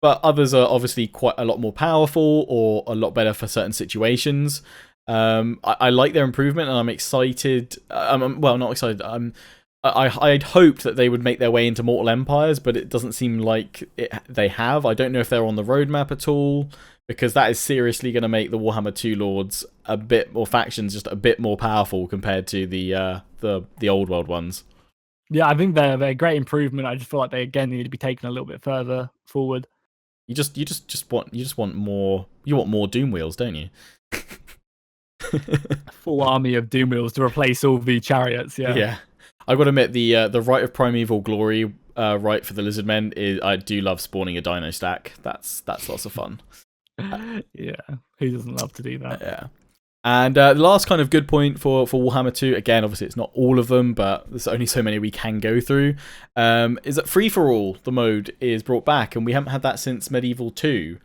Speaker 1: but others are obviously quite a lot more powerful or a lot better for certain situations. I like their improvement, and I'm excited. Well, not excited. I'd hoped that they would make their way into Mortal Empires, but it doesn't seem like they have. I don't know if they're on the roadmap at all, because that is seriously going to make the Warhammer 2 lords a bit more factions, just a bit more powerful compared to the old world ones.
Speaker 2: Yeah, I think they're a great improvement. I just feel like they again need to be taken a little bit further forward.
Speaker 1: You just want more. You want more Doom wheels, don't you?
Speaker 2: Full army of Doom wheels to replace all the chariots. Yeah.
Speaker 1: Yeah. I've got to admit, the Rite of Primeval Glory right for the Lizardmen is, I do love spawning a dino stack. That's lots of fun.
Speaker 2: Yeah, who doesn't love to do that?
Speaker 1: Yeah. And the last kind of good point for Warhammer 2, again, obviously it's not all of them, but there's only so many we can go through, is that Free For All, the mode, is brought back, and we haven't had that since Medieval 2.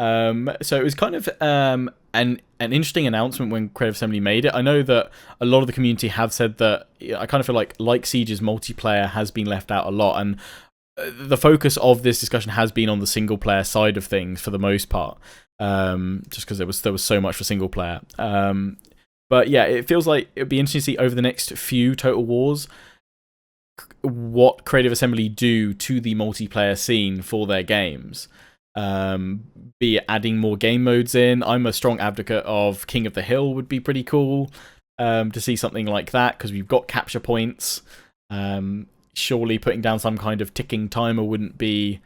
Speaker 1: So it was kind of an interesting announcement when Creative Assembly made it. I know that a lot of the community have said that. I kind of feel like Siege's multiplayer has been left out a lot, and the focus of this discussion has been on the single player side of things for the most part, just because there was so much for single player. But yeah, it feels like it'd be interesting to see over the next few Total Wars what Creative Assembly do to the multiplayer scene for their games. Be it adding more game modes in. I'm a strong advocate of King of the Hill would be pretty cool to see something like that, because we've got capture points. Surely putting down some kind of ticking timer wouldn't be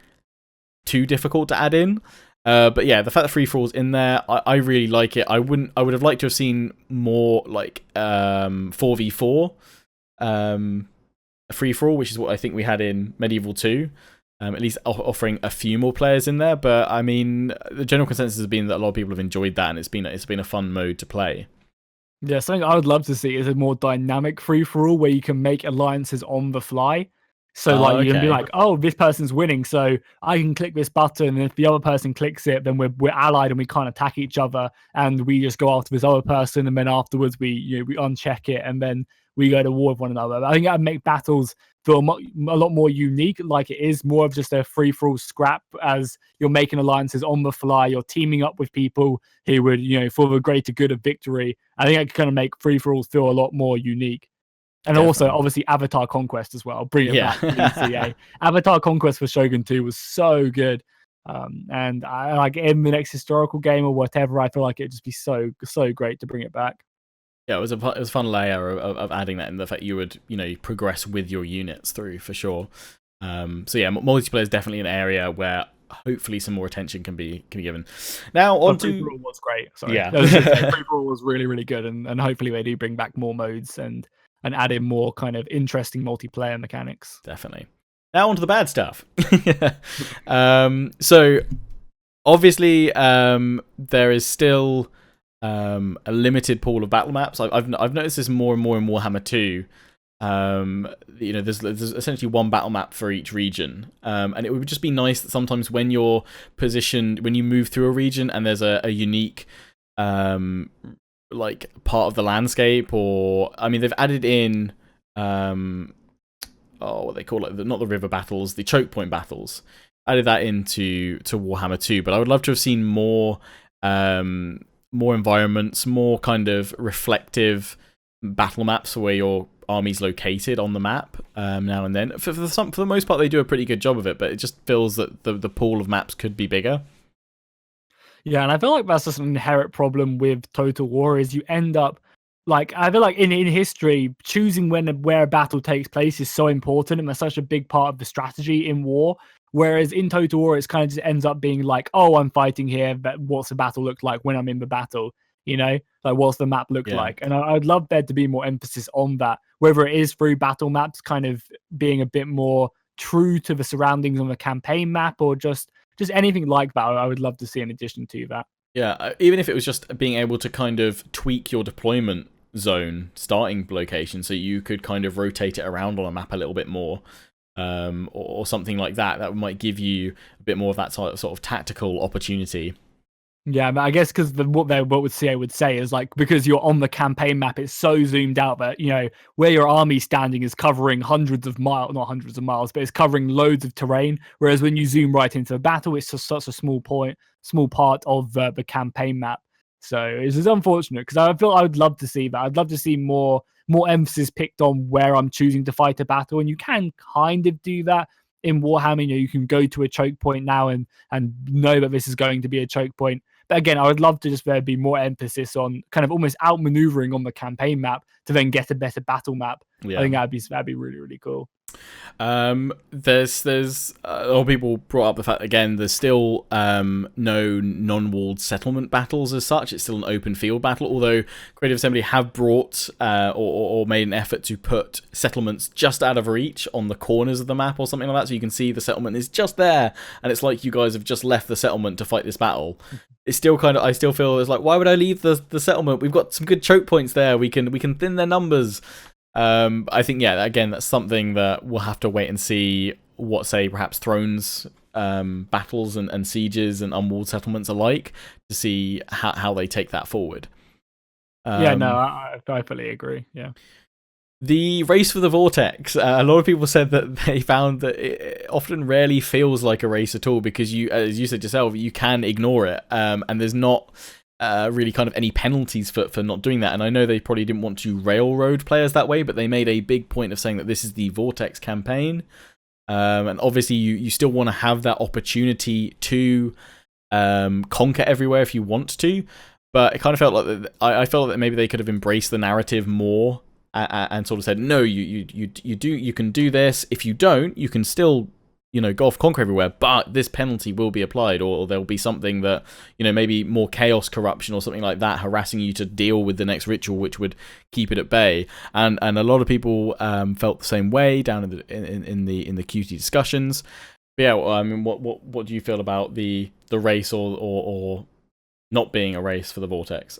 Speaker 1: too difficult to add in. But yeah, the fact that Free For All's in there, I really like it. I would have liked to have seen more like 4v4 Free For All, which is what I think we had in Medieval 2. At least offering a few more players in there, but I mean, the general consensus has been that a lot of people have enjoyed that, and it's been a fun mode to play.
Speaker 2: Yeah, something I would love to see is a more dynamic free-for-all where you can make alliances on the fly. So you can be like, oh, this person's winning, so I can click this button, and if the other person clicks it, then we're allied and we can't attack each other, and we just go after this other person, and then afterwards we uncheck it, and then we go to war with one another. I think that would make battles feel a lot more unique, like it is more of just a free-for-all scrap, as you're making alliances on the fly, you're teaming up with people who would, for the greater good of victory. I think that could kind of make free-for-alls feel a lot more unique. And
Speaker 1: Definitely.
Speaker 2: Also, obviously, Avatar Conquest as well. Bring it back, ECA.
Speaker 1: Yeah.
Speaker 2: Avatar Conquest for Shogun 2 was so good. And I like in the next historical game or whatever, I feel like it'd just be so great to bring it back.
Speaker 1: Yeah, it was a fun layer of adding that, in the fact you would progress with your units through, for sure. So yeah, multiplayer is definitely an area where hopefully some more attention can be given. Now on to
Speaker 2: Free For All was great. Sorry.
Speaker 1: Yeah,
Speaker 2: Free For All was really good, and hopefully they do bring back more modes and add in more kind of interesting multiplayer mechanics.
Speaker 1: Definitely. Now on to the bad stuff. So obviously there is still a limited pool of battle maps. I've noticed this more and more in Warhammer 2. There's essentially one battle map for each region, and it would just be nice that sometimes when you're positioned, when you move through a region and there's a unique like part of the landscape, or I mean, they've added in what they call it, not the river battles, the choke point battles. Added that into Warhammer 2, but I would love to have seen more environments, more kind of reflective battle maps where your army's located on the map now and then. For the most part, they do a pretty good job of it, but it just feels that the pool of maps could be bigger.
Speaker 2: Yeah, and I feel like that's just an inherent problem with Total War, is you end up, like, I feel like in history, choosing where a battle takes place is so important, and that's such a big part of the strategy in war. Whereas in Total War, it's kind of just ends up being like, oh, I'm fighting here, but what's the battle look like when I'm in the battle? Like, what's the map look like? And I'd love there to be more emphasis on that, whether it is through battle maps kind of being a bit more true to the surroundings on the campaign map, or just anything like that. I would love to see in addition to that.
Speaker 1: Yeah, even if it was just being able to kind of tweak your deployment zone starting location, so you could kind of rotate it around on a map a little bit more, or something like that. That might give you a bit more of that sort of tactical opportunity.
Speaker 2: Yeah, but I guess because what CA would say is like, because you're on the campaign map, it's so zoomed out that, you know, where your army's standing is covering hundreds of miles, not hundreds of miles, but it's covering loads of terrain. Whereas when you zoom right into a battle, it's just such a small part of the campaign map. So it's just unfortunate, because I feel I would love to see that. I'd love to see more emphasis picked on where I'm choosing to fight a battle, and you can kind of do that in Warhammer. You know, you can go to a choke point now and know that this is going to be a choke point. But again, I would love to just there be more emphasis on kind of almost outmaneuvering on the campaign map to then get a better battle map. Yeah. I think that'd be really, really cool.
Speaker 1: There's a lot of people brought up the fact, again, there's still no non-walled settlement battles as such. It's still an open field battle, although Creative Assembly have brought or made an effort to put settlements just out of reach on the corners of the map or something like that, so you can see the settlement is just there, and it's like you guys have just left the settlement to fight this battle. It's still kind of, I still feel it's like, why would I leave the settlement? We've got some good choke points there. We can thin their numbers. I think, yeah, again, that's something that we'll have to wait and see what, say, perhaps Thrones battles and sieges and unwalled settlements are like, to see how they take that forward.
Speaker 2: Yeah, no, I fully agree. Yeah.
Speaker 1: The race for the Vortex. A lot of people said that they found that it often rarely feels like a race at all, because you, as you said yourself, you can ignore it, and there's not really kind of any penalties for not doing that. And I know they probably didn't want to railroad players that way, but they made a big point of saying that this is the Vortex campaign, and obviously you still want to have that opportunity to conquer everywhere if you want to. But it kind of felt like I felt that maybe they could have embraced the narrative more, and sort of said, no, you can do this. If you don't, you can still, you know, go off, conquer everywhere, but this penalty will be applied, or there'll be something that, you know, maybe more chaos, corruption, or something like that, harassing you to deal with the next ritual, which would keep it at bay. And a lot of people felt the same way down in the Qutee discussions. But yeah, I mean, what do you feel about the race or not being a race for the Vortex?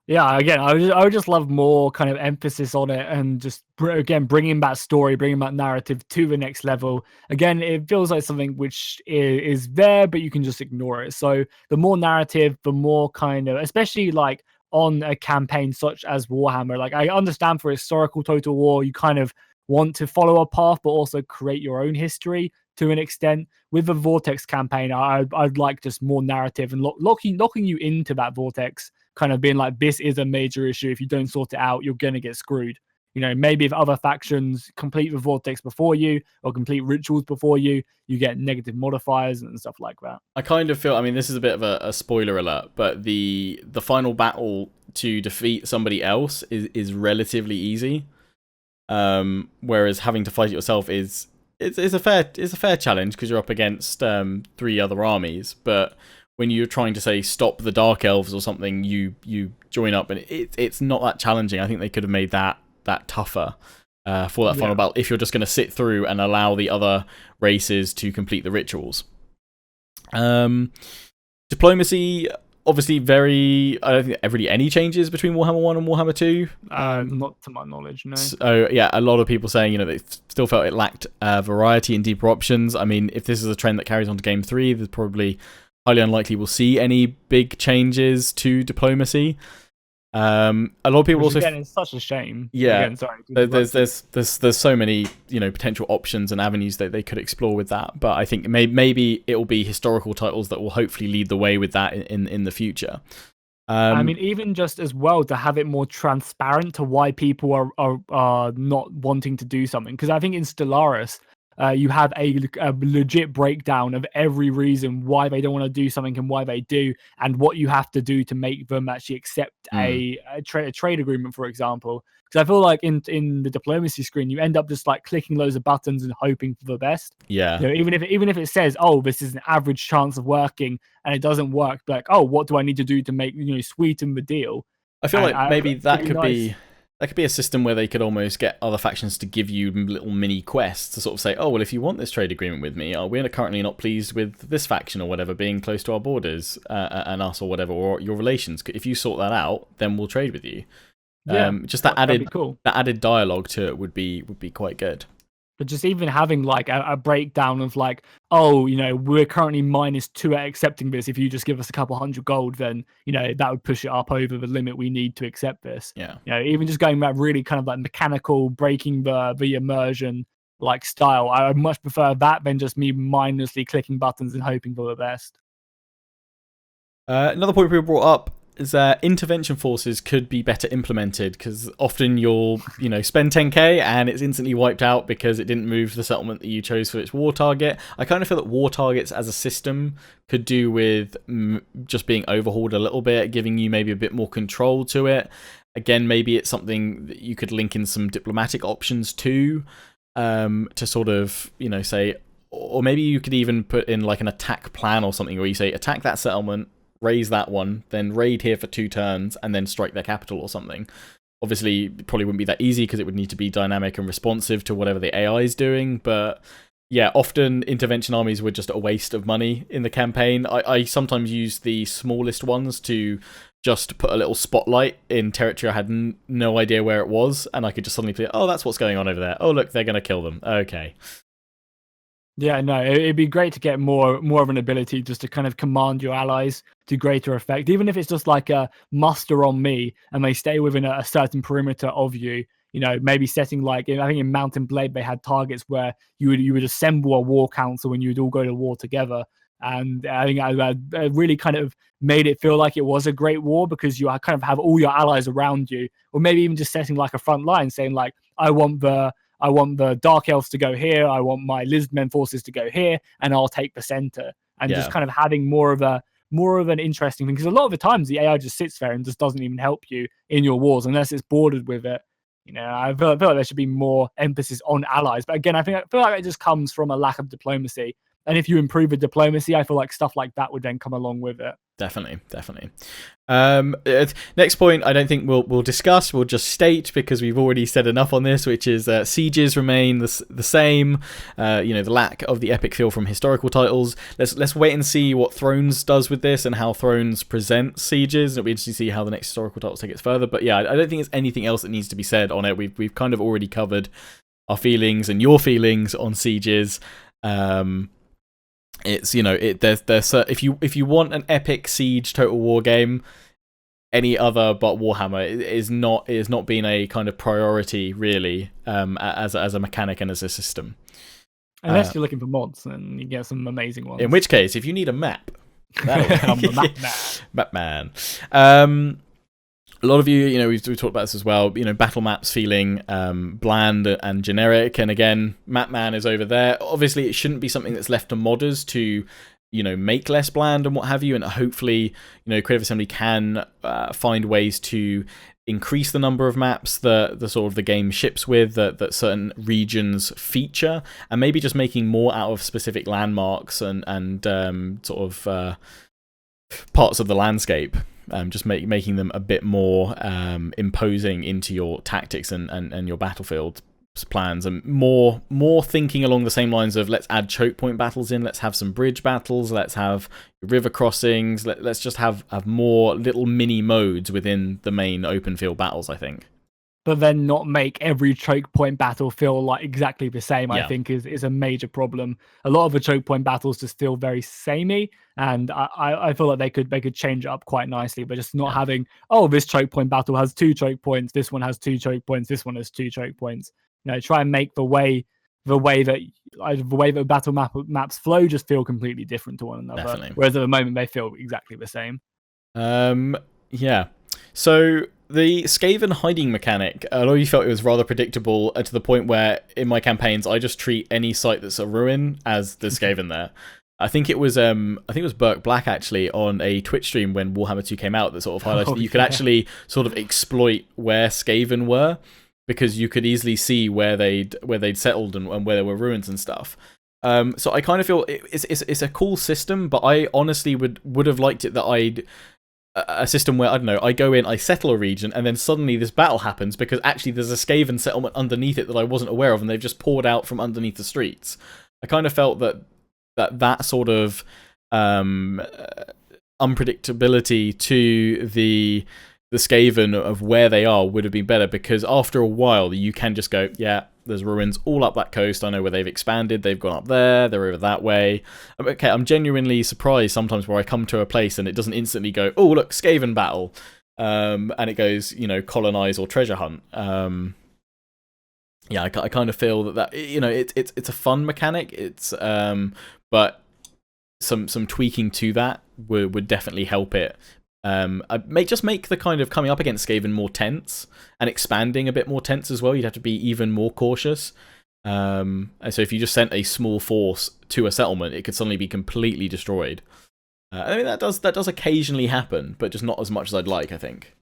Speaker 2: Yeah, again, I would just love more kind of emphasis on it, and just again bringing that story, bringing that narrative to the next level. Again, it feels like something which is there, but you can just ignore it. So the more narrative, the more kind of, especially like on a campaign such as Warhammer. Like, I understand for historical Total War, you kind of want to follow a path, but also create your own history to an extent. With the Vortex campaign, I'd like just more narrative and locking you into that Vortex, kind of being like, this is a major issue. If you don't sort it out, you're going to get screwed. You know, maybe if other factions complete the Vortex before you or complete rituals before you, you get negative modifiers and stuff like that.
Speaker 1: I kind of feel, I mean, this is a bit of a spoiler alert, but the final battle to defeat somebody else is relatively easy. Whereas having to fight it yourself is a fair challenge, because you're up against 3 other armies. But when you're trying to, say, stop the Dark Elves or something, you join up, and it's not that challenging. I think they could have made that tougher for that final battle, if you're just going to sit through and allow the other races to complete the rituals. Diplomacy, obviously, I don't think really any changes between Warhammer 1 and Warhammer 2.
Speaker 2: Not to my knowledge, no.
Speaker 1: So, yeah, a lot of people saying, you know, they still felt it lacked variety and deeper options. I mean, if this is a trend that carries on to Game 3, there's probably highly unlikely we'll see any big changes to diplomacy. A lot of people also,
Speaker 2: again, it's such a shame.
Speaker 1: Yeah,
Speaker 2: again, sorry,
Speaker 1: there's so many, you know, potential options and avenues that they could explore with that. But I think maybe it will be historical titles that will hopefully lead the way with that in the future.
Speaker 2: I mean, even just as well to have it more transparent to why people are not wanting to do something, because I think in Stellaris, you have a legit breakdown of every reason why they don't want to do something and why they do, and what you have to do to make them actually accept a trade agreement, for example. Because I feel like in the diplomacy screen, you end up just like clicking loads of buttons and hoping for the best.
Speaker 1: Yeah.
Speaker 2: You know, even if it says, oh, this is an average chance of working, and it doesn't work, but like, oh, what do I need to do to make, you know, sweeten the deal?
Speaker 1: I feel like maybe that could be. That could be a system where they could almost get other factions to give you little mini quests to sort of say, oh, well, if you want this trade agreement with me, we're currently not pleased with this faction or whatever being close to our borders and us or whatever, or your relations. If you sort that out, then we'll trade with you.
Speaker 2: Yeah,
Speaker 1: just that added dialogue to it would be quite good.
Speaker 2: But just even having like a breakdown of like, oh, we're currently -2 at accepting this. If you just give us a couple hundred gold, then that would push it up over the limit we need to accept this.
Speaker 1: Yeah.
Speaker 2: Even just going back really kind of like mechanical, breaking the immersion like style. I would much prefer that than just me mindlessly clicking buttons and hoping for the best.
Speaker 1: Another point people brought up is that intervention forces could be better implemented, because often you'll spend 10k and it's instantly wiped out because it didn't move the settlement that you chose for its war target. I kind of feel that war targets as a system could do with just being overhauled a little bit, giving you maybe a bit more control to it. Again, maybe it's something that you could link in some diplomatic options too, to sort of say, or maybe you could even put in like an attack plan or something where you say attack that settlement, raise that one, then raid here for 2 turns, and then strike their capital or something. Obviously, it probably wouldn't be that easy because it would need to be dynamic and responsive to whatever the AI is doing, but yeah, often intervention armies were just a waste of money in the campaign. I sometimes use the smallest ones to just put a little spotlight in territory I had no idea where it was, and I could just suddenly play, oh, that's what's going on over there. Oh, look, they're going to kill them. Okay.
Speaker 2: Yeah, no, it'd be great to get more of an ability just to kind of command your allies to greater effect, even if it's just like a muster on me and they stay within a certain perimeter of you. Maybe setting like, I think in Mountain Blade they had targets where you would assemble a war council and you would all go to war together. And I think I really kind of made it feel like it was a great war because you kind of have all your allies around you, or maybe even just setting like a front line saying like, I want the Dark Elves to go here, I want my Lizardmen forces to go here, and I'll take the center. And just kind of having more of an interesting thing, because a lot of the times the AI just sits there and just doesn't even help you in your wars unless it's bordered with it. I feel like there should be more emphasis on allies. But again, I feel like it just comes from a lack of diplomacy. And if you improve the diplomacy, I feel like stuff like that would then come along with it.
Speaker 1: Definitely. Next point, I don't think we'll discuss. We'll just state, because we've already said enough on this, which is sieges remain the same. The lack of the epic feel from historical titles. Let's wait and see what Thrones does with this and how Thrones presents sieges. It'll be interesting to see how the next historical titles take it further. But yeah, I don't think there's anything else that needs to be said on it. We've kind of already covered our feelings and your feelings on sieges. It's there's if you want an epic siege total war game, any other but Warhammer is not been a kind of priority really, as a mechanic and as a system.
Speaker 2: Unless you're looking for mods, and you get some amazing ones.
Speaker 1: In which case, if you need a map,
Speaker 2: I'm the
Speaker 1: map man. A lot of you, we've talked about this as well, battle maps feeling bland and generic, and again, Map Man is over there. Obviously, it shouldn't be something that's left to modders to, make less bland and what have you, and hopefully, Creative Assembly can find ways to increase the number of maps that the sort of the game ships with, that certain regions feature, and maybe just making more out of specific landmarks and sort of parts of the landscape. Just making them a bit more imposing into your tactics and your battlefield plans, and more thinking along the same lines of, let's add choke point battles in, let's have some bridge battles, let's have river crossings, let's just have more little mini modes within the main open field battles, I think.
Speaker 2: But then not make every choke point battle feel like exactly the same,
Speaker 1: Yeah.
Speaker 2: I think is a major problem. A lot of the choke point battles just feel very samey, and I feel like they could change it up quite nicely, but just not having, oh, this choke point battle has 2 choke points, this one has 2 choke points, this one has 2 choke points. Try and make the way that battle maps flow just feel completely different to one another.
Speaker 1: Definitely.
Speaker 2: Whereas at the moment they feel exactly the same.
Speaker 1: Yeah. So the Skaven hiding mechanic, a lot of you felt it was rather predictable, to the point where in my campaigns I just treat any site that's a ruin as the Skaven there. I think it was Burke Black actually on a Twitch stream when Warhammer 2 came out that sort of highlighted that you could actually sort of exploit where Skaven were, because you could easily see where they'd settled and where there were ruins and stuff. So I kind of feel it's a cool system, but I honestly would have liked it that a system where, I don't know, I go in, I settle a region, and then suddenly this battle happens because actually there's a Skaven settlement underneath it that I wasn't aware of, and they've just poured out from underneath the streets. I kind of felt that sort of unpredictability to the the Skaven of where they are would have been better, because after a while you can just go, yeah, there's ruins all up that coast. I know where they've expanded. They've gone up there. They're over that way. Okay, I'm genuinely surprised sometimes where I come to a place and it doesn't instantly go, oh, look, Skaven battle. And it goes, you know, colonize or treasure hunt. Yeah, I kind of feel that you know, it's a fun mechanic. It's but some tweaking to that would definitely help it. Just make the kind of coming up against Skaven more tense, and expanding a bit more tense as well. You'd have to be even more cautious. And so if you just sent a small force to a settlement, it could suddenly be completely destroyed. I mean, that does occasionally happen, but just not as much as I'd like, I think.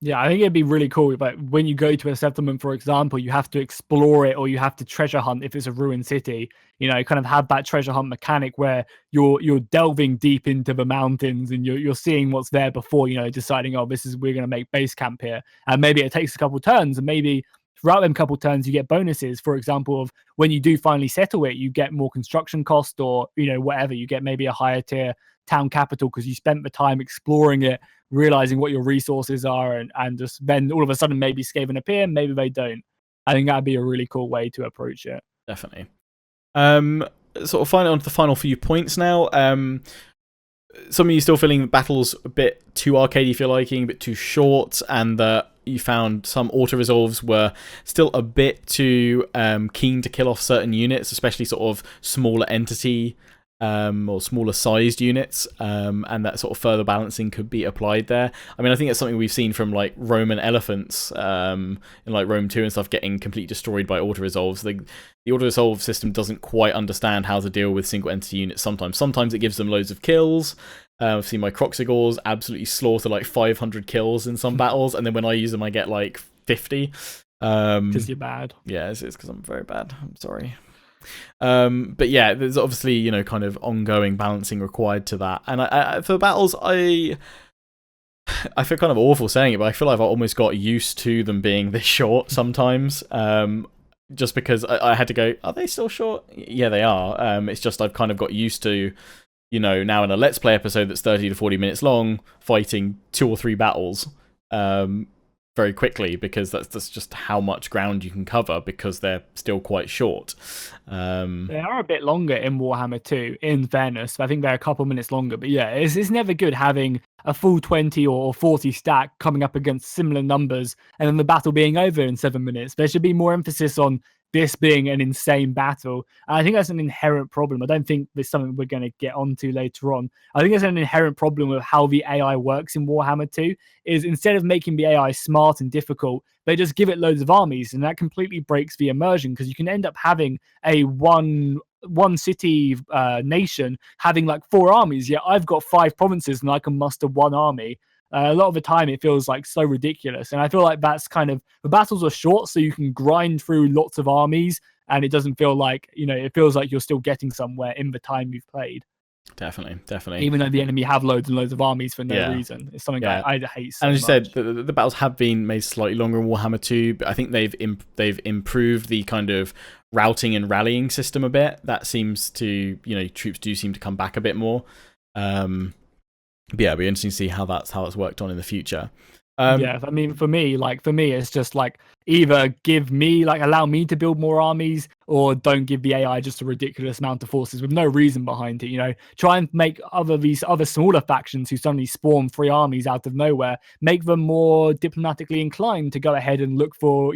Speaker 2: Yeah, I think it'd be really cool. But when you go to a settlement, for example, you have to explore it, or you have to treasure hunt if it's a ruined city. You know, kind of have that treasure hunt mechanic where you're delving deep into the mountains and you're seeing what's there before, you know, deciding, oh, we're going to make base camp here. And maybe it takes a couple turns, and maybe throughout them couple turns you get bonuses. For example, of when you do finally settle it, you get more construction cost, or, you know, whatever. You get maybe a higher tier town capital because you spent the time exploring it, realizing what your resources are, and just then all of a sudden maybe Skaven appear, maybe they don't. I think that'd be a really cool way to approach it.
Speaker 1: Definitely. Sort of finally on to the final few points now. Some of you still feeling the battles a bit too arcadey for your liking, a bit too short, and that you found some auto resolves were still a bit too keen to kill off certain units, especially sort of smaller entity or smaller sized units, and that sort of further balancing could be applied there. I mean, I think it's something we've seen from like Roman elephants in like Rome 2 and stuff, getting completely destroyed by auto resolves. The auto resolve system doesn't quite understand how to deal with single entity units sometimes. Sometimes it gives them loads of kills. I've seen my Croxigors absolutely slaughter like 500 kills in some battles, and then when I use them I get like 50.
Speaker 2: Because you're bad.
Speaker 1: Yeah, it's because I'm very bad. I'm sorry. But yeah, there's obviously, you know, kind of ongoing balancing required to that. And for the battles, I feel kind of awful saying it, but I feel like I've almost got used to them being this short sometimes. Just because I had to go, are they still short? Yeah, they are. It's just I've kind of got used to, you know, now in a Let's Play episode that's 30 to 40 minutes long, fighting 2 or 3 battles very quickly, because that's just how much ground you can cover, because they're still quite short.
Speaker 2: They are a bit longer in Warhammer 2, in fairness. I think they're a couple minutes longer, but yeah, it's never good having a full 20 or 40 stack coming up against similar numbers and then the battle being over in 7 minutes. There should be more emphasis on this being an insane battle. And I think that's an inherent problem. I don't think there's something we're going to get onto later on. I think there's an inherent problem with how the AI works in Warhammer 2, is instead of making the AI smart and difficult, they just give it loads of armies, and that completely breaks the immersion, because you can end up having a one city nation having like 4 armies. Yeah, I've got 5 provinces and I can muster 1 army. A lot of the time it feels like so ridiculous, and I feel like that's kind of, the battles are short, so you can grind through lots of armies, and it doesn't feel like, you know, it feels like you're still getting somewhere in the time you've played.
Speaker 1: Definitely.
Speaker 2: Even though the enemy have loads and loads of armies for no reason. It's something I hate so much.
Speaker 1: And as you said, the battles have been made slightly longer in Warhammer 2, but I think they've improved the kind of routing and rallying system a bit. That seems to, you know, troops do seem to come back a bit more. But yeah, it'll be interesting to see how that's worked on in the future.
Speaker 2: Yeah, I mean, for me, it's just like, either allow me to build more armies, or don't give the AI just a ridiculous amount of forces with no reason behind it. You know, try and make these other smaller factions who suddenly spawn 3 armies out of nowhere, make them more diplomatically inclined to go ahead and look for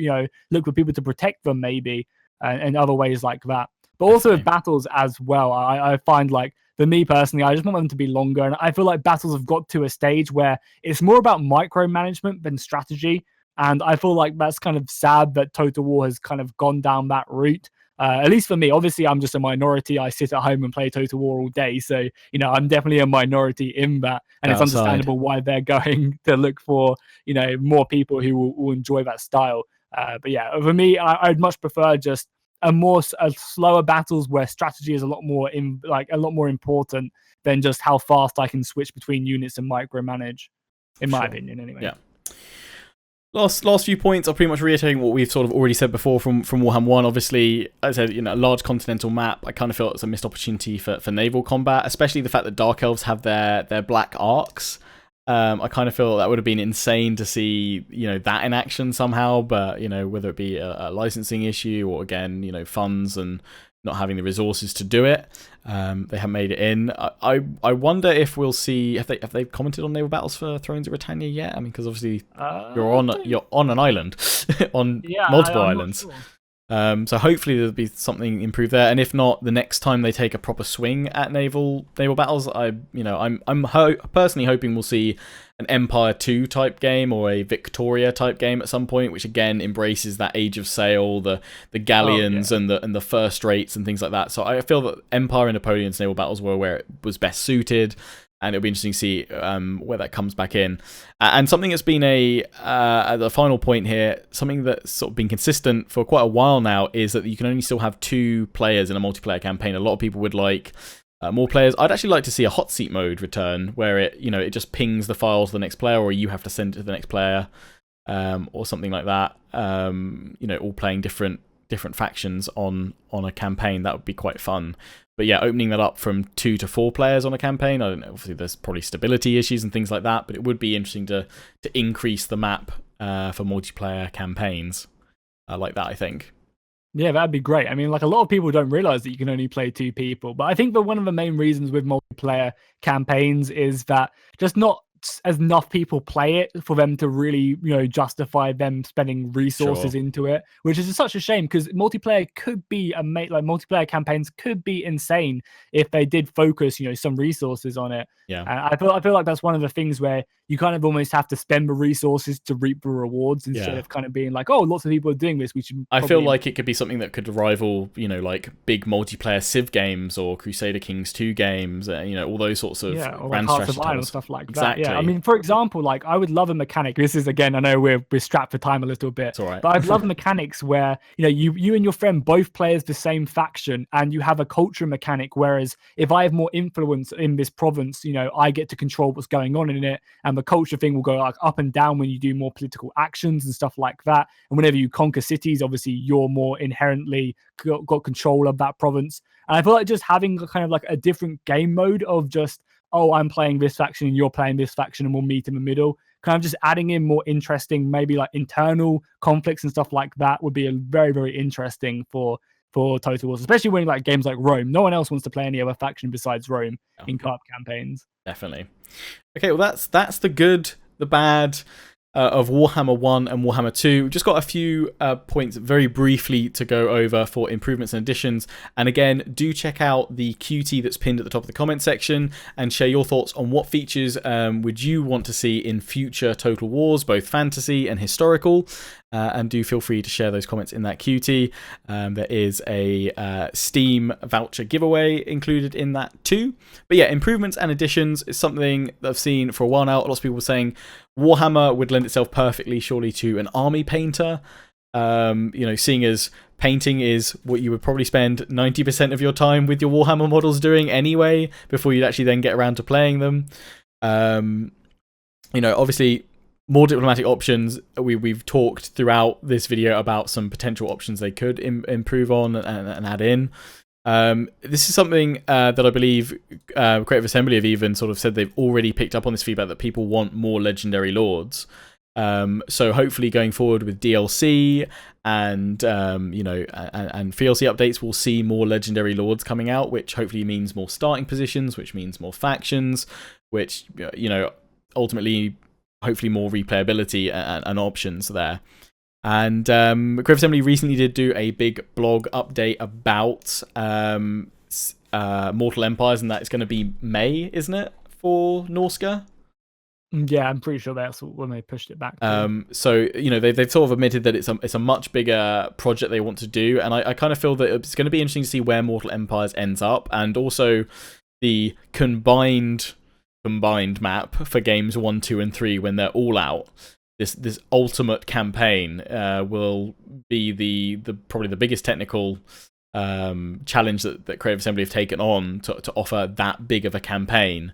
Speaker 2: people to protect them, maybe, and other ways like that. But also with battles as well, I find, like, for me personally, I just want them to be longer. And I feel like battles have got to a stage where it's more about micromanagement than strategy. And I feel like that's kind of sad that Total War has kind of gone down that route. At least for me. Obviously, I'm just a minority. I sit at home and play Total War all day. So, you know, I'm definitely a minority in that. And it's understandable why they're going to look for, you know, more people who will enjoy that style. But yeah, for me, I'd much prefer just a slower battles where strategy is a lot more important than just how fast I can switch between units and micromanage, in my opinion, anyway.
Speaker 1: Yeah. Last few points are pretty much reiterating what we've sort of already said before from Warhammer 1. Obviously, as I said, you know, a large continental map. I kind of feel it's a missed opportunity for naval combat, especially the fact that Dark Elves have their black arcs. I kind of feel that would have been insane to see, that in action somehow. But whether it be a licensing issue or again, funds and not having the resources to do it, they haven't made it in. I wonder if we'll see. Have they commented on naval battles for Thrones of Britannia yet? I mean, because obviously you're on an island, on multiple islands.
Speaker 2: Sure.
Speaker 1: So hopefully there'll be something improved there, and if not, the next time they take a proper swing at naval battles, I'm personally hoping we'll see an Empire 2 type game or a Victoria type game at some point, which again embraces that Age of Sail, the galleons and the first rates and things like that. So I feel that Empire and Napoleon's naval battles were where it was best suited. And it'll be interesting to see where that comes back in. And something that's been the final point here, something that's sort of been consistent for quite a while now, is that you can only still have 2 players in a multiplayer campaign. A lot of people would like more players. I'd actually like to see a hot seat mode return, where it just pings the file to the next player, or you have to send it to the next player, or something like that. All playing different factions on a campaign. That would be quite fun. But yeah, opening that up from 2 to 4 players on a campaign, I don't know, obviously there's probably stability issues and things like that, but it would be interesting to increase the map for multiplayer campaigns like that, I think.
Speaker 2: Yeah, that'd be great. I mean, like, a lot of people don't realize that you can only play 2 people, but I think that one of the main reasons with multiplayer campaigns is that just not as enough people play it for them to really, justify them spending resources into it, which is such a shame, because multiplayer could be multiplayer campaigns could be insane if they did focus, some resources on it.
Speaker 1: Yeah,
Speaker 2: I feel like that's one of the things where you kind of almost have to spend the resources to reap the rewards instead of kind of being like, oh, lots of people are doing this. We should.
Speaker 1: I feel like it could be something that could rival, like big multiplayer Civ games or Crusader Kings 2 games, all those sorts of
Speaker 2: or
Speaker 1: grand
Speaker 2: like Hearts
Speaker 1: strategy
Speaker 2: of Iron
Speaker 1: titles.
Speaker 2: and stuff like
Speaker 1: Exactly.
Speaker 2: that. Yeah, I mean, for example, like, I would love a mechanic. This is, again, I know we're strapped for time a little bit,
Speaker 1: It's all right.
Speaker 2: but I'd love mechanics where you and your friend both play as the same faction, and you have a culture mechanic. Whereas if I have more influence in this province, I get to control what's going on in it, and the culture thing will go like up and down when you do more political actions and stuff like that. And whenever you conquer cities, obviously you're more inherently got control of that province. And I feel like just having kind of like a different game mode of just, oh, I'm playing this faction and you're playing this faction and we'll meet in the middle, kind of just adding in more interesting, maybe like internal conflicts and stuff like that would be a very, very interesting for Total Wars, especially when like games like Rome. No one else wants to play any other faction besides Rome in co-op campaigns.
Speaker 1: Definitely. Okay, well that's the good, the bad of Warhammer 1 and Warhammer 2. We've just got a few points very briefly to go over for improvements and additions. And again, do check out the Qutee that's pinned at the top of the comment section and share your thoughts on what features would you want to see in future Total Wars, both fantasy and historical. And do feel free to share those comments in that Qutee. There is a Steam voucher giveaway included in that too. But yeah, improvements and additions is something that I've seen for a while now. Lots of people were saying Warhammer would lend itself perfectly, surely, to an army painter. Seeing as painting is what you would probably spend 90% of your time with your Warhammer models doing anyway, before you'd actually then get around to playing them. Obviously, more diplomatic options. We've talked throughout this video about some potential options they could improve on and add in. This is something that I believe Creative Assembly have even sort of said they've already picked up on this feedback, that people want more legendary lords. So hopefully going forward with DLC and and DLC updates, we'll see more legendary lords coming out, which hopefully means more starting positions, which means more factions, which ultimately hopefully more replayability and options there. And Creative Assembly recently did do a big blog update about Mortal Empires, and that it's going to be May, isn't it, for Norska?
Speaker 2: Yeah, I'm pretty sure that's when they pushed it back.
Speaker 1: So they've sort of admitted that it's a much bigger project they want to do, and I kind of feel that it's going to be interesting to see where Mortal Empires ends up, and also the combined map for games 1, 2, and 3 when they're all out. This ultimate campaign will be the probably the biggest technical challenge that Creative Assembly have taken on to offer that big of a campaign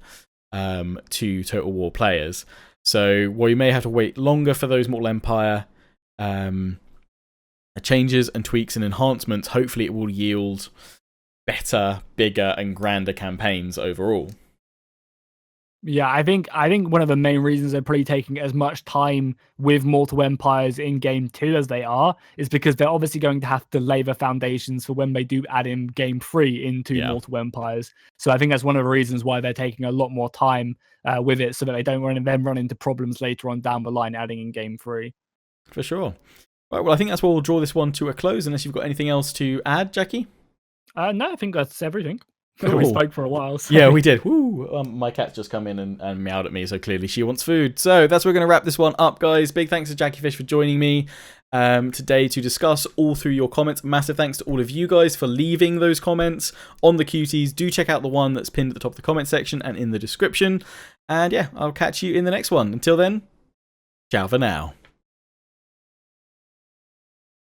Speaker 1: to Total War players. So while you may have to wait longer for those Mortal Empire changes and tweaks and enhancements, hopefully it will yield better, bigger, and grander campaigns overall.
Speaker 2: Yeah, I think one of the main reasons they're probably taking as much time with Mortal Empires in Game 2 as they are is because they're obviously going to have to lay the foundations for when they do add in Game 3 into
Speaker 1: Yeah,
Speaker 2: Mortal Empires. So I think that's one of the reasons why they're taking a lot more time with it, so that they don't run into problems later on down the line adding in Game 3.
Speaker 1: for sure. Right, well, I think that's where we'll draw this one to a close, unless you've got anything else to add, Jackie.
Speaker 2: No, I think that's everything.
Speaker 1: Cool.
Speaker 2: We spoke for a while. So.
Speaker 1: Yeah, we did. Woo. My cat's just come in and meowed at me, so clearly she wants food. So that's where we're going to wrap this one up, guys. Big thanks to Jackie Fish for joining me today to discuss all through your comments. Massive thanks to all of you guys for leaving those comments on the Qutees. Do check out the one that's pinned at the top of the comment section and in the description. And yeah, I'll catch you in the next one. Until then, ciao for now.